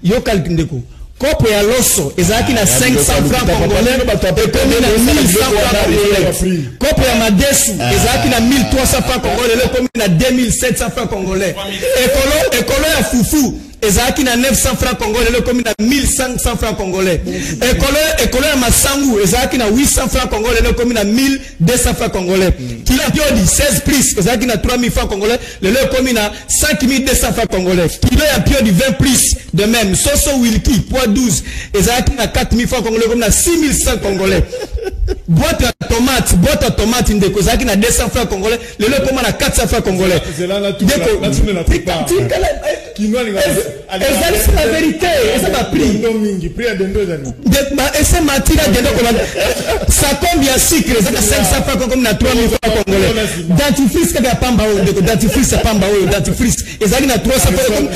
Yo calcul ndeko. Kopo ya loso, ezaki na 500 francs congolais, ekomi na 1100 francs congolais. Kopo ya madesu, ezaki na 1300 francs congolais, ekomi na 2700 francs congolais. Ekolo ya fufu, ezaki na 900 francs congolais, ekomi na 1500 francs congolais. Ekolo ya masangu, ezaki na 800 francs congolais, ekomi na 1200 francs congolais. Kilo ya piodi 16 plus, ezaki na 3000 francs congolais, ekomi na 5200 francs congolais. Kilo ya piodi 20 plus, de même. Soso Wilki, poids 12, ezaki na 4000 francs congolais, ekomi na 6100 congolais. Boîte à tomate, ndeko, ezaki na 200 francs congolais, ekomi na 400 francs congolais. C'est là, c'est la vérité. Ça m'a pris. Et c'est menti là. Ça combien de sucre? Ça 500 francs comme na 3000 francs congolais. Dentifrice que pamba ou dentifrice pamba ou dentifrice. Et ça na 300 francs.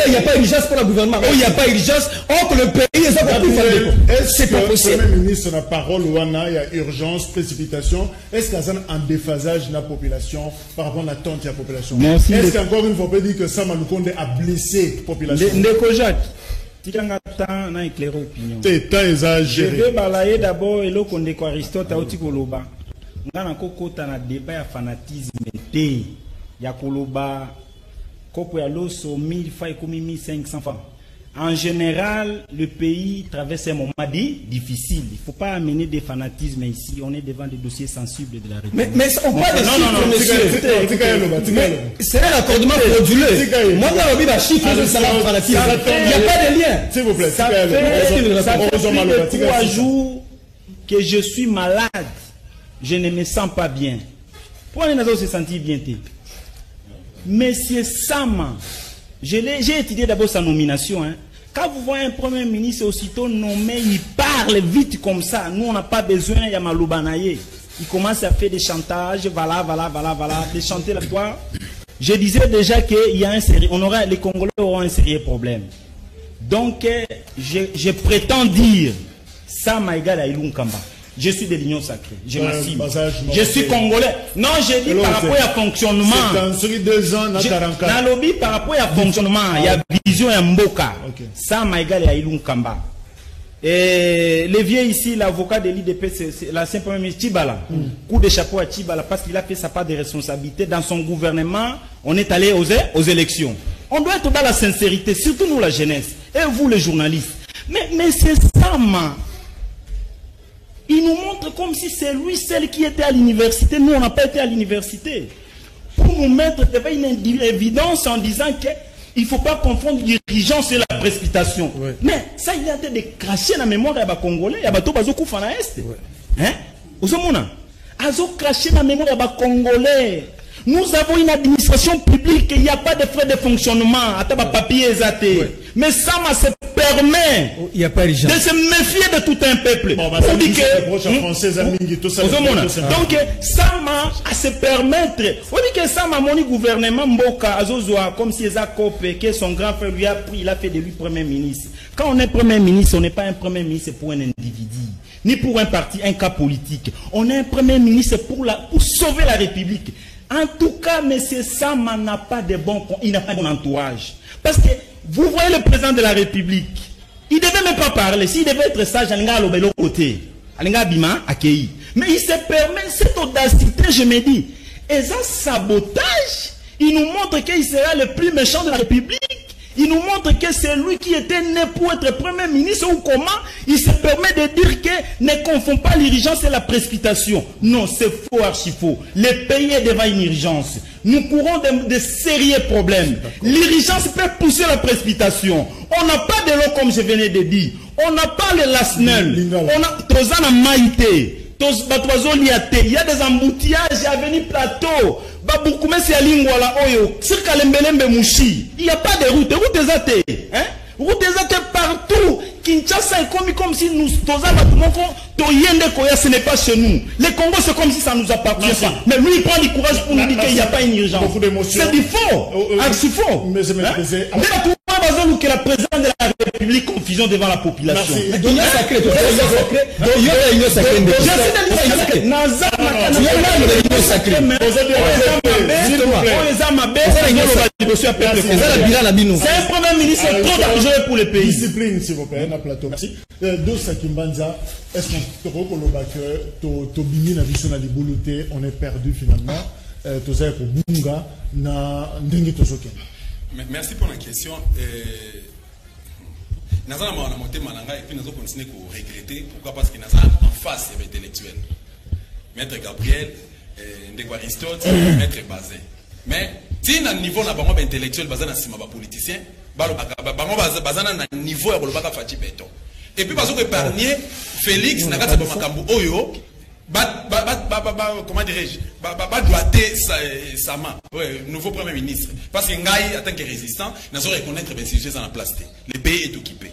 Il n'y a pas urgence pour le gouvernement. Il n'y a pas urgence. Or que le pays c'est pas possible. Le Premier ministre a parole ou il y a urgence, précipitation. Est-ce qu'il y a un déphasage de la population par rapport à l'attente de la population? Est-ce qu'encore une fois on peut dire que ça a blessé la population? Ndeko Jacques, tikanga temps na éclairer opinion. Je vais balayer d'abord et le Ndeko Aristote a oti koloba. Ngana kokota na débat ya fanatisme te. Ya koloba kopo ya loso 1000 francs comme 1500 francs. En général, le pays traverse un moment difficile. Il ne faut pas amener des fanatismes ici. On est devant des dossiers sensibles de la République. Mais on parle de chiffres, monsieur. C'est un accordement frauduleux. Moi, je vais chiffre de salaire fanatisme. Il n'y a pas de lien. S'il vous plaît. Ça fait plus de 3 jours que je suis malade. Je ne me sens pas bien. Pourquoi les nations se sentent bien? Monsieur Sama, j'ai étudié d'abord sa nomination. Hein. Quand vous voyez un premier ministre aussitôt nommé, il parle vite comme ça. Nous, on n'a pas besoin, il y a Maloubanaye. Il commence à faire des chantages, voilà, de chanter la victoire. Je disais déjà qu'il y a les Congolais auront un sérieux problème. Donc, je prétends dire, ça m'a égal à Ilunga Kamba. Je suis de l'Union sacrée. Je m'assume. Je suis congolais. Non, j'ai dit par rapport à fonctionnement. C'est 2 ans, dans le lobby, par rapport à fonctionnement, il y a vision et Mboka. Ça m'a égal à Ilunga Kamba. Et le vieux ici, l'avocat de l'IDP, c'est l'ancien premier ministre Tibala. Coup de chapeau à Tibala parce qu'il a fait sa part de responsabilité. Dans son gouvernement, on est allé aux élections. On doit être dans la sincérité, surtout nous la jeunesse. Et vous les journalistes. Mais c'est ça, man. Il nous montre comme si c'est lui seul qui était à l'université. Nous, on n'a pas été à l'université. Pour nous mettre devant une évidence en disant qu'il ne faut pas confondre l'urgence et la précipitation. Ouais. Mais ça, il est en train de cracher la mémoire des Congolais. Il y a des gens qui sont à l'Est. Hein? Vous avez craché la mémoire des Congolais. Nous avons une administration publique, il n'y a pas de frais de fonctionnement. À papier exaté. Ouais. Mais ça, c'est permet il y a pas de se méfier de tout un peuple. Bon, on dit que donc ça m'a à se permettre. On dit que ça m'a mon gouvernement Mboka Azozoa comme si Ezakopé que son grand frère lui a pris, il a fait de lui premier ministre. Quand on est premier ministre, on n'est pas un premier ministre pour un individu, ni pour un parti, un cas politique. On est un premier ministre pour sauver la République. En tout cas, M. Sama n'a pas de il n'a pas d'entourage. Parce que vous voyez le président de la République, il ne devait même pas parler. S'il devait être sage, Alinga Lobelo côté, Alinga Bima accueilli. Mais il se permet cette audacité, je me dis. Et ça, sabotage, il nous montre qu'il sera le plus méchant de la République. Il nous montre que c'est lui qui était né pour être premier ministre ou comment il se permet de dire que ne confond pas l'urgence et la précipitation. Non, c'est faux, archi faux. Le pays est devant une urgence. Nous courons de sérieux problèmes. L'urgence peut pousser la précipitation. On n'a pas de l'eau comme je venais de dire. On n'a pas le lasnel. On a Tozana Maïté. Il y a des embouteillages à venir plateau. Il n'y a pas de route. Route des athées. Route des athées partout. Kinshasa est comme si nous, ce n'est pas chez nous. Le Congo, c'est comme si ça nous appartient pas. Mais lui, il prend du courage pour nous dire qu'il n'y a pas une urgence. C'est du faux. C'est faux. Mais que la présidente de la République confusion devant la population. C'est un premier ministre trop dangereux pour le pays. Discipline, s'il vous plaît, un plateau. Merci. Dosa Kimbanza, est-ce qu'on est perdu finalement? Merci pour la question. Nous avons monté Malanga et puis nous avons continué à regretter. Pourquoi? Parce que nous avons en face des intellectuels. Maître Gabriel, Ndeko Aristote, Maître Bazin. Mais si nous avons un niveau intellectuel, nous avons un politicien, nous avons un niveau de Fati Beton. Et puis, parce que épargner Félix, nous avons Oyo. Comment dirais-je, doiter sa main, nouveau premier ministre. Parce que Ngaï, en tant que résistant, n'a pas reconnaître les sujets dans la place. Le pays est occupé.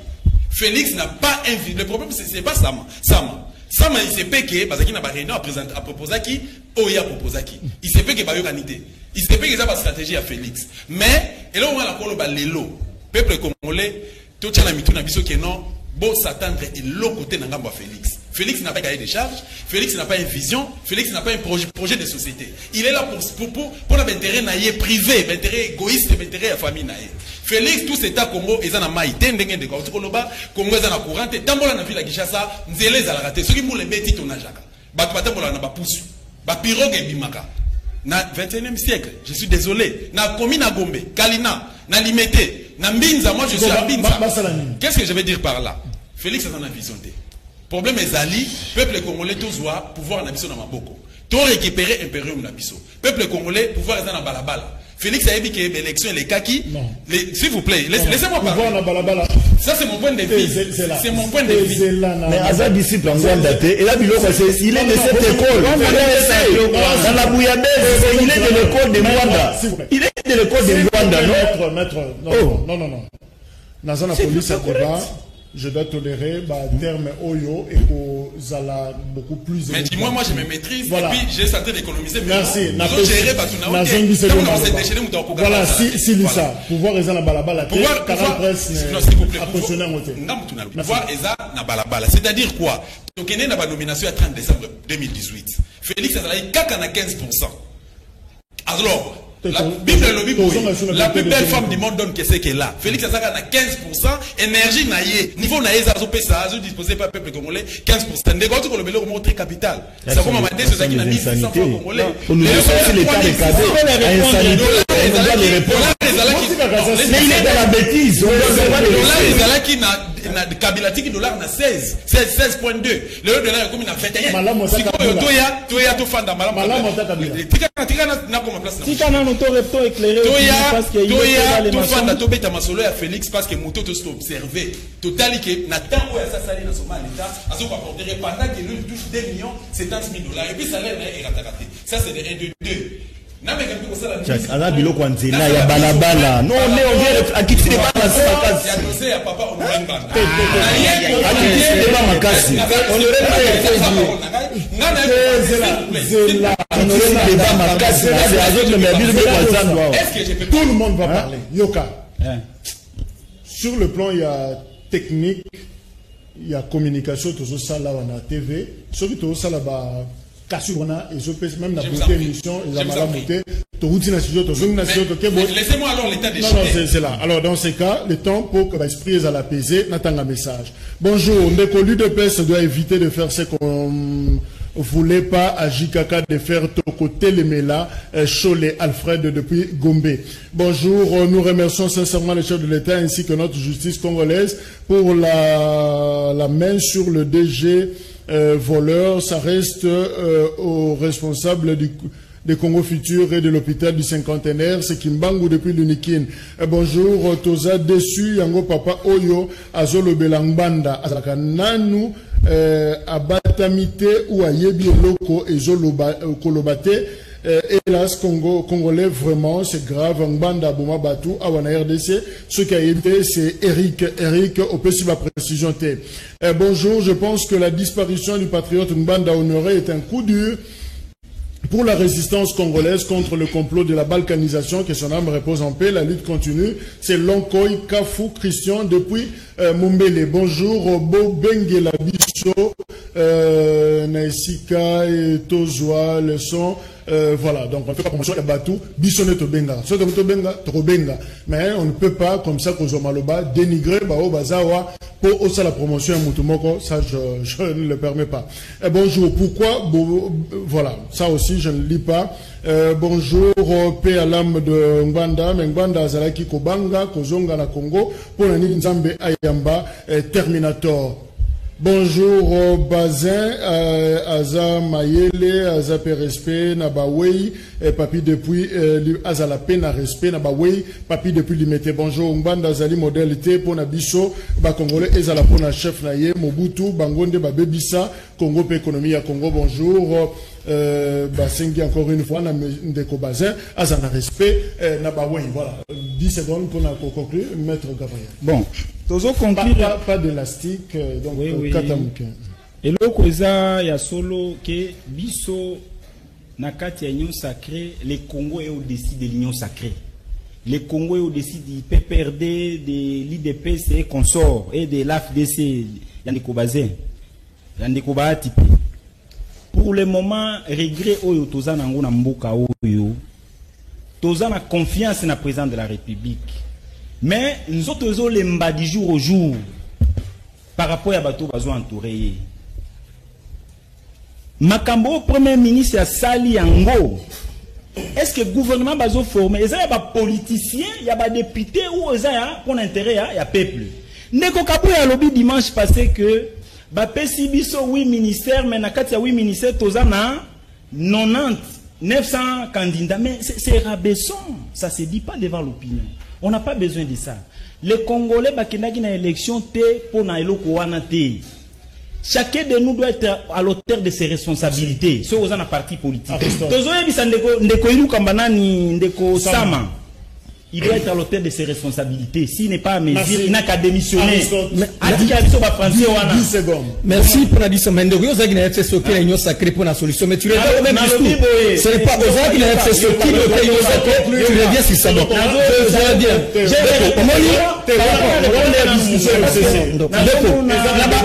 Félix n'a pas invité. Le problème, c'est pas Sama. Sama, il s'est péqué, parce qu'il n'a pas réunion à proposer qui, Oya proposer qui. Il s'est péqué par l'unité. Il s'est péqué par stratégie à Félix. Mais, et là, on va la colo, l'élo. Peuple congolais, tout le monde a dit que non, bon s'attendre et l'autre côté n'a pas Félix. Félix n'a pas cahier de charge, Félix n'a pas une vision, Félix n'a pas un projet de société. Il est là pour l'intérêt naïe privé, l'intérêt égoïste, l'intérêt de la famille naïe. Félix, tout cet Congo, ils ont maïté, ndenge Congo, ils ont courant, tambola na ville à Kinshasa, nzele za la raté. Ceux qui moulent les bêtis ton ajaka. Batu tambola na ba pousu. Ba pirogue et bimaka. Na 21e siècle, je suis désolé. Na komi na Gombe, Kalina, na Limete, na Mbinza, moi je suis à Mbinza. Qu'est-ce que je vais dire par là? Félix a une vision. Problème est Ali, peuple congolais tous voit pouvoir na biso na maboko. To récupérer impérium na biso. Peuple congolais pouvoir est na balabala. Félix a dit que l'élection les kaki. S'il vous plaît, laissez-moi parler. Ça c'est mon point de vue. C'est mon point de vue. Mais Azad disciple en Gwandate, et là il est de cette école. Dans la Bouillabaisse, il est de l'école de Rwanda. Il est de l'école de Rwanda. Maître, non. Dans la police à débat. Je dois tolérer le terme Oyo et que ça l'a beaucoup plus. Mais dis-moi, moi je me maîtrise et puis j'ai tenté d'économiser. Merci. Voilà, si Lisa, pouvoir est na balabala. Pouvoir presse. Pouvoir est na balabala. C'est-à-dire quoi? Donc il y a une nomination à 30 décembre 2018. Félix a 15%. Alors. La Bible la plus belle femme du monde donne que c'est qu'elle a. Félix Azaka a 15%, énergie naïe. Niveau naïe, ça a disposé par le peuple congolais, 15%. Des gars qui ont le vélo montré capital. Ça comme Amadé, c'est ça qui n'a mis 600 francs congolais. On nous a aussi l'État des cadets. On doit les répondre. Mais il est dans la bêtise. Dollar, qui n'a Kabila Tiki dollar na 16.2. Le dollar est comme na 21. Si quoi Toya to fanda malam. Tika na comme place. Tika na no to repto éclairé parce que Toya to fanda to beta masolo ya Félix parce que moto to observer. Totali que na tango ya ça sali na soma l'état, azo pas porter pendant que lui touche 2 millions 70 000 $. Et puis salaire na est raté. Ça c'est de 1 2 2. ala biloko nzela ya balabala non ne on vient akiti de bala makasi ya dossier ya papa Honoré Mbanda akiti de bala makasi Honoré est-ce que tout le monde va parler Yoka sur le plan il y a technique il y a communication tout ça là on a TV surtout tout ça là bas même la beauté émission ils ont mal monté laissez-moi alors l'état des choses. Non, c'est là. Alors, dans ces cas, le temps pour que l'esprit est à l'apaiser, n'attend un message. Bonjour, Ndeko l'UDPS doit éviter de faire ce qu'on voulait pas à JKK de faire côté les Mela, Cholet, Alfred depuis Gombe. Bonjour, nous remercions sincèrement le chef de l'État ainsi que notre justice congolaise pour la main sur le DG voleur. Ça reste au responsable des Congo Futur et de l'hôpital du cinquantenaire, c'est Kimbangu depuis l'Unikin. Bonjour, Toza déçu, Yango Papa Oyo, Azolo Belangbanda, Azaka Nanu, Abatamite ou Ayebi Loko et Zolo Kolobate. Hélas, Congolais, vraiment, c'est grave. Ngbanda Bouma Batou, Awana RDC. Ce qui a été, c'est Eric, au possible ma précision T. Bonjour, je pense que la disparition du patriote Ngbanda Honoré est un coup dur pour la résistance congolaise contre le complot de la balkanisation, que son âme repose en paix. La lutte continue. C'est Lonkoy Kafou Christian depuis Mumbele. Bonjour, Bo Bengela Biso, Naisika et Tozwa, le son. Voilà, donc on fait pas promotion à Batou, Bissonnet Tobenga. Soit Tobenga, mais on ne peut pas, comme ça, Kozomaloba, dénigrer Bao Bazawa pour aussi la promotion à Moutoumoko. Ça, je ne le permets pas. Bonjour, pourquoi voilà, ça aussi, je ne lis pas. Bonjour, paix à l'âme de Ngbanda, Ngbanda Azalaki Kobanga, Kozonga na Congo, pour la Nzambe Ayamba, Terminator. Bonjour, Bazin, Aza Mayele, Aza Perespe, Nabawei, Papi depuis, Aza la peine à respect, Nabawei, Papi depuis Limete. Bonjour, Ngbanda Zali modalité, Pona Biso, Congolais, Ezala Pona chef Naye, Mobutu, Bangonde, Babebisa, Congo P économie à Congo. Bonjour, Basengi encore une fois, Ndeko Bazin, Aza na respect, Nabawei. Voilà, 10 secondes pour conclure, Maître Gabriel. Bon. Pas d'élastique, donc oui. Et là, il y a solo que biso nakati ya union sacrée, le Congo est au-dessus de l'union sacrée. Le Congo est au-dessus du PPRD, de l'IDPS et consorts et de l'AFDC, Yandeko Bazin, Yandeko Baatipi. Pour le moment, regret oyo toza nango na mboka oyo, toza na confiance na président de la République. Mais nous autres les mbas du jour au jour par rapport à bateau bazo entouré. Makambo premier ministre a sali yango. Est-ce que le gouvernement bazo formé? Il y a des politiciens, il y a des députés ou il y a pour l'intérêt il y a peuple. Neko Kabou a lobby dimanche passé que ba pesi biso 8 ministères mais na kati ya 8 ministères toza na 90 900 candidats mais c'est rabaissant, ça se dit pas devant l'opinion. On n'a pas besoin de ça. Les Congolais, bakendaki na élection te pour na eloko wana te. Chacun de nous doit être à l'auteur de ses responsabilités. Ceux aux un parti politique. Tozoye bisa ndeko ilu kambanani ndeko sama. Il doit être à l'auteur de ses responsabilités. S'il n'est pas à mesure, il n'a qu'à démissionner. Merci pour la discussion. Mais il y a fait ce qui est sacré pour la solution. Mais tu le dis au même discours. Ce n'est pas aux gens qui ont fait ce qui est sacré. Tu reviens sur ça. Je bien.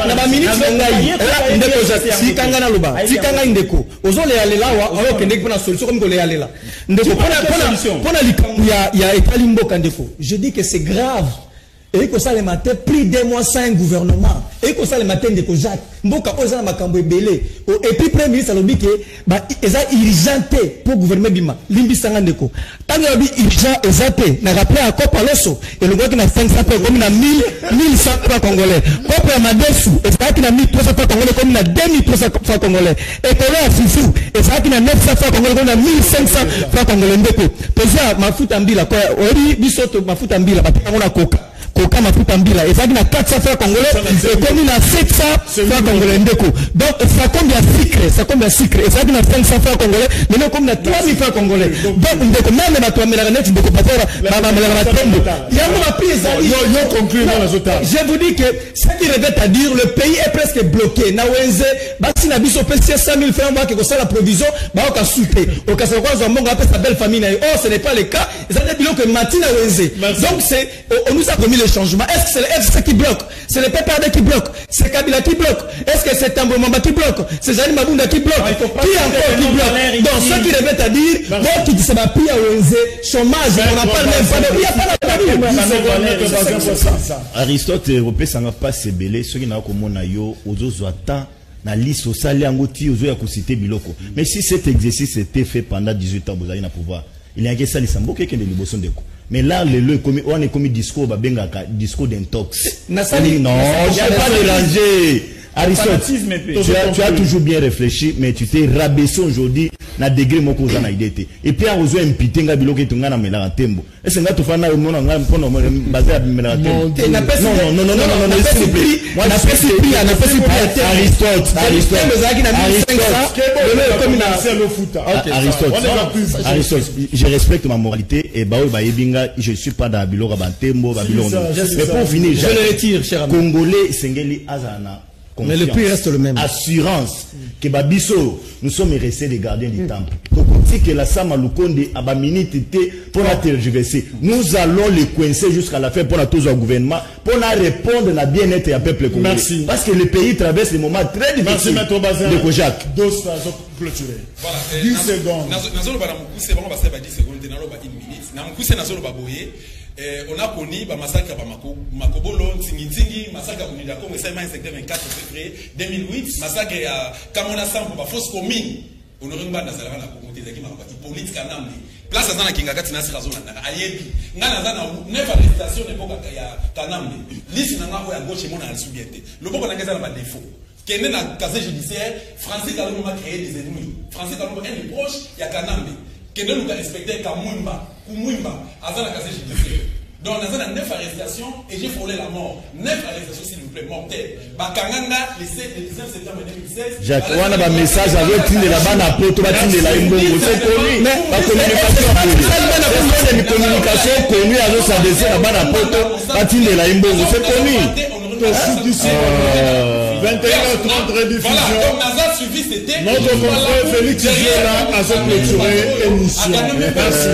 La ministre si Kangana Loba, si Kanga Indeko, aux on les allés là, alors que n'est pas la solution comme les allés là. Pour la je dis que c'est grave. Et que ça le matin, plus d'un mois sans un gouvernement. Et que ça le matin de Jacques. Mboka oza makambo ebele. Et puis premier ministre a dit que eza urgenté pour gouverner bima. Limbi sangandeko. Tant que bi urgent ezate, na rappelé à Copa Loso et le gars qui na 500 francs comme na 1100 francs congolais. Copa ya Madesu, ezate qui na 1300 francs congolais comme na 2300 francs congolais. Et Kola ya Fufu, ezate qui na 900 francs congolais comme na 1500 francs congolais ndeko. Pesa mafuta mbila kwa ori bisoto mafuta mbila batanga na coca. Coca Mafuta Mbila. Et ça, il y a 400 francs congolais. Et comme il a 700 francs congolais. Donc, ça combien de sucre? Ça combien de sucre? Et ça, il y a 500 francs congolais. Mais non, comme il y a 3000 francs congolais. Donc, même la toi, mais la net, il faut pas faire la tombe. Il y a un prix, je vous dis que ce qui revient à dire, le pays est presque bloqué. Nawenze, basi na biso pesi 100 000 francs, moi, que ça la provision, bah, on a soupé. Au cas où on a sa belle famille. Oh, ce n'est pas le cas. Ça veut dire que Matina Wenze. Donc, on nous a promis le changement. Est-ce que c'est ce qui bloque? C'est le PPRD qui bloque? C'est Kabila qui bloque? Est-ce que c'est Tambo Mamba qui bloque? C'est Zali Mabunda qui bloque? Qui encore qui bloque? Donc, ce qui revient à dire, bon, qui dit ça va plus à Wenze, chômage, on n'a pas le même pas. Il n'y a pas la Aristote, Européen, ça n'a pas se belé. Ceux qui n'ont pas mon ayo, aux autres attends. Na liste au salaire ngoti ozo ya cité biloko. Mais si cet exercice était fait pendant 18 ans, vous avez na pouvoir. Il y a que ça les sambo qui est de liboson de ko. Mais là le commis on est commis discours ba benga discours d'intox. Non, il n'y a pas déranger. Aristote, tu as toujours bien réfléchi, mais tu t'es rabaissé aujourd'hui na degré moko za na idée. Et puis on ozo impiter nga biloko etunga na mela tembo. Est-ce que tu fais na mona nga mpono basé à mela tembo? Non, s'il vous plaît. Moi na pesi prix, Aristote, je respecte ma moralité et bah yebinga, je suis pas dans biloko ba tembo, ba biloko. Mais pour finir, je le retire, cher ami. Congolais sengeli azana. Mais le prix reste le même. Assurance que Babiso, nous sommes restés des gardiens du temple. Donc on dit que la Sama Lukonde a minute pour la tergiverser. Nous allons les coincer jusqu'à la fin pour la tous au gouvernement pour répondre à la bien-être et peuple congolais. Merci. Parce que le pays traverse des moments très difficiles. Merci Maître Bazin. De Kojak. Clôturé. Voilà. 10 secondes. Nazolo ba mukuse bango ba 10 secondes nalo ba 1 minute. Na mukuse nazolo ba boye. On a connu le massacre à Makobolo, Nzingi, massacre à Unida Congo, c'est le 24 février 2008, massacre à Kamona Sampo, fausse commune. On aurait pas d'azala na Congo, des qui politique kanamne. Place à Kingakati na Sirazona, Ayebi. Ngana zana 9 arrestations d'époque à Kanamne. Liste na ngako ya gauche mona al subiete. Le boko na ngeza na défaut. Kene na casier judiciaire, Francis Kalongo m'a créé des ennemis. Francis Kalongo est un proche, il y a Kanamne. Kene nous a respecté Kamwimba. Kumwimba, Azana Kassé judiciaire. Donc, nous avons 9 arrestations et j'ai frôlé la mort. 9 arrestations, s'il vous plaît, mortelles. Bakanganga, le 19 septembre 2016. Jacques, on a un message avec une de la bande à poto, une de la Imbongo. C'est connu. La communication connue avec sa décès, la bande à poto, une de la Imbongo. C'est connu. 21h30 rediffusion. Voilà, donc Nazar suivi c'était. Notre confrère Félix Ziola a clôturé émission. Merci.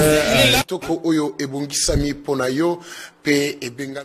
Toko oyo ebongisami ponayo pe ebenga.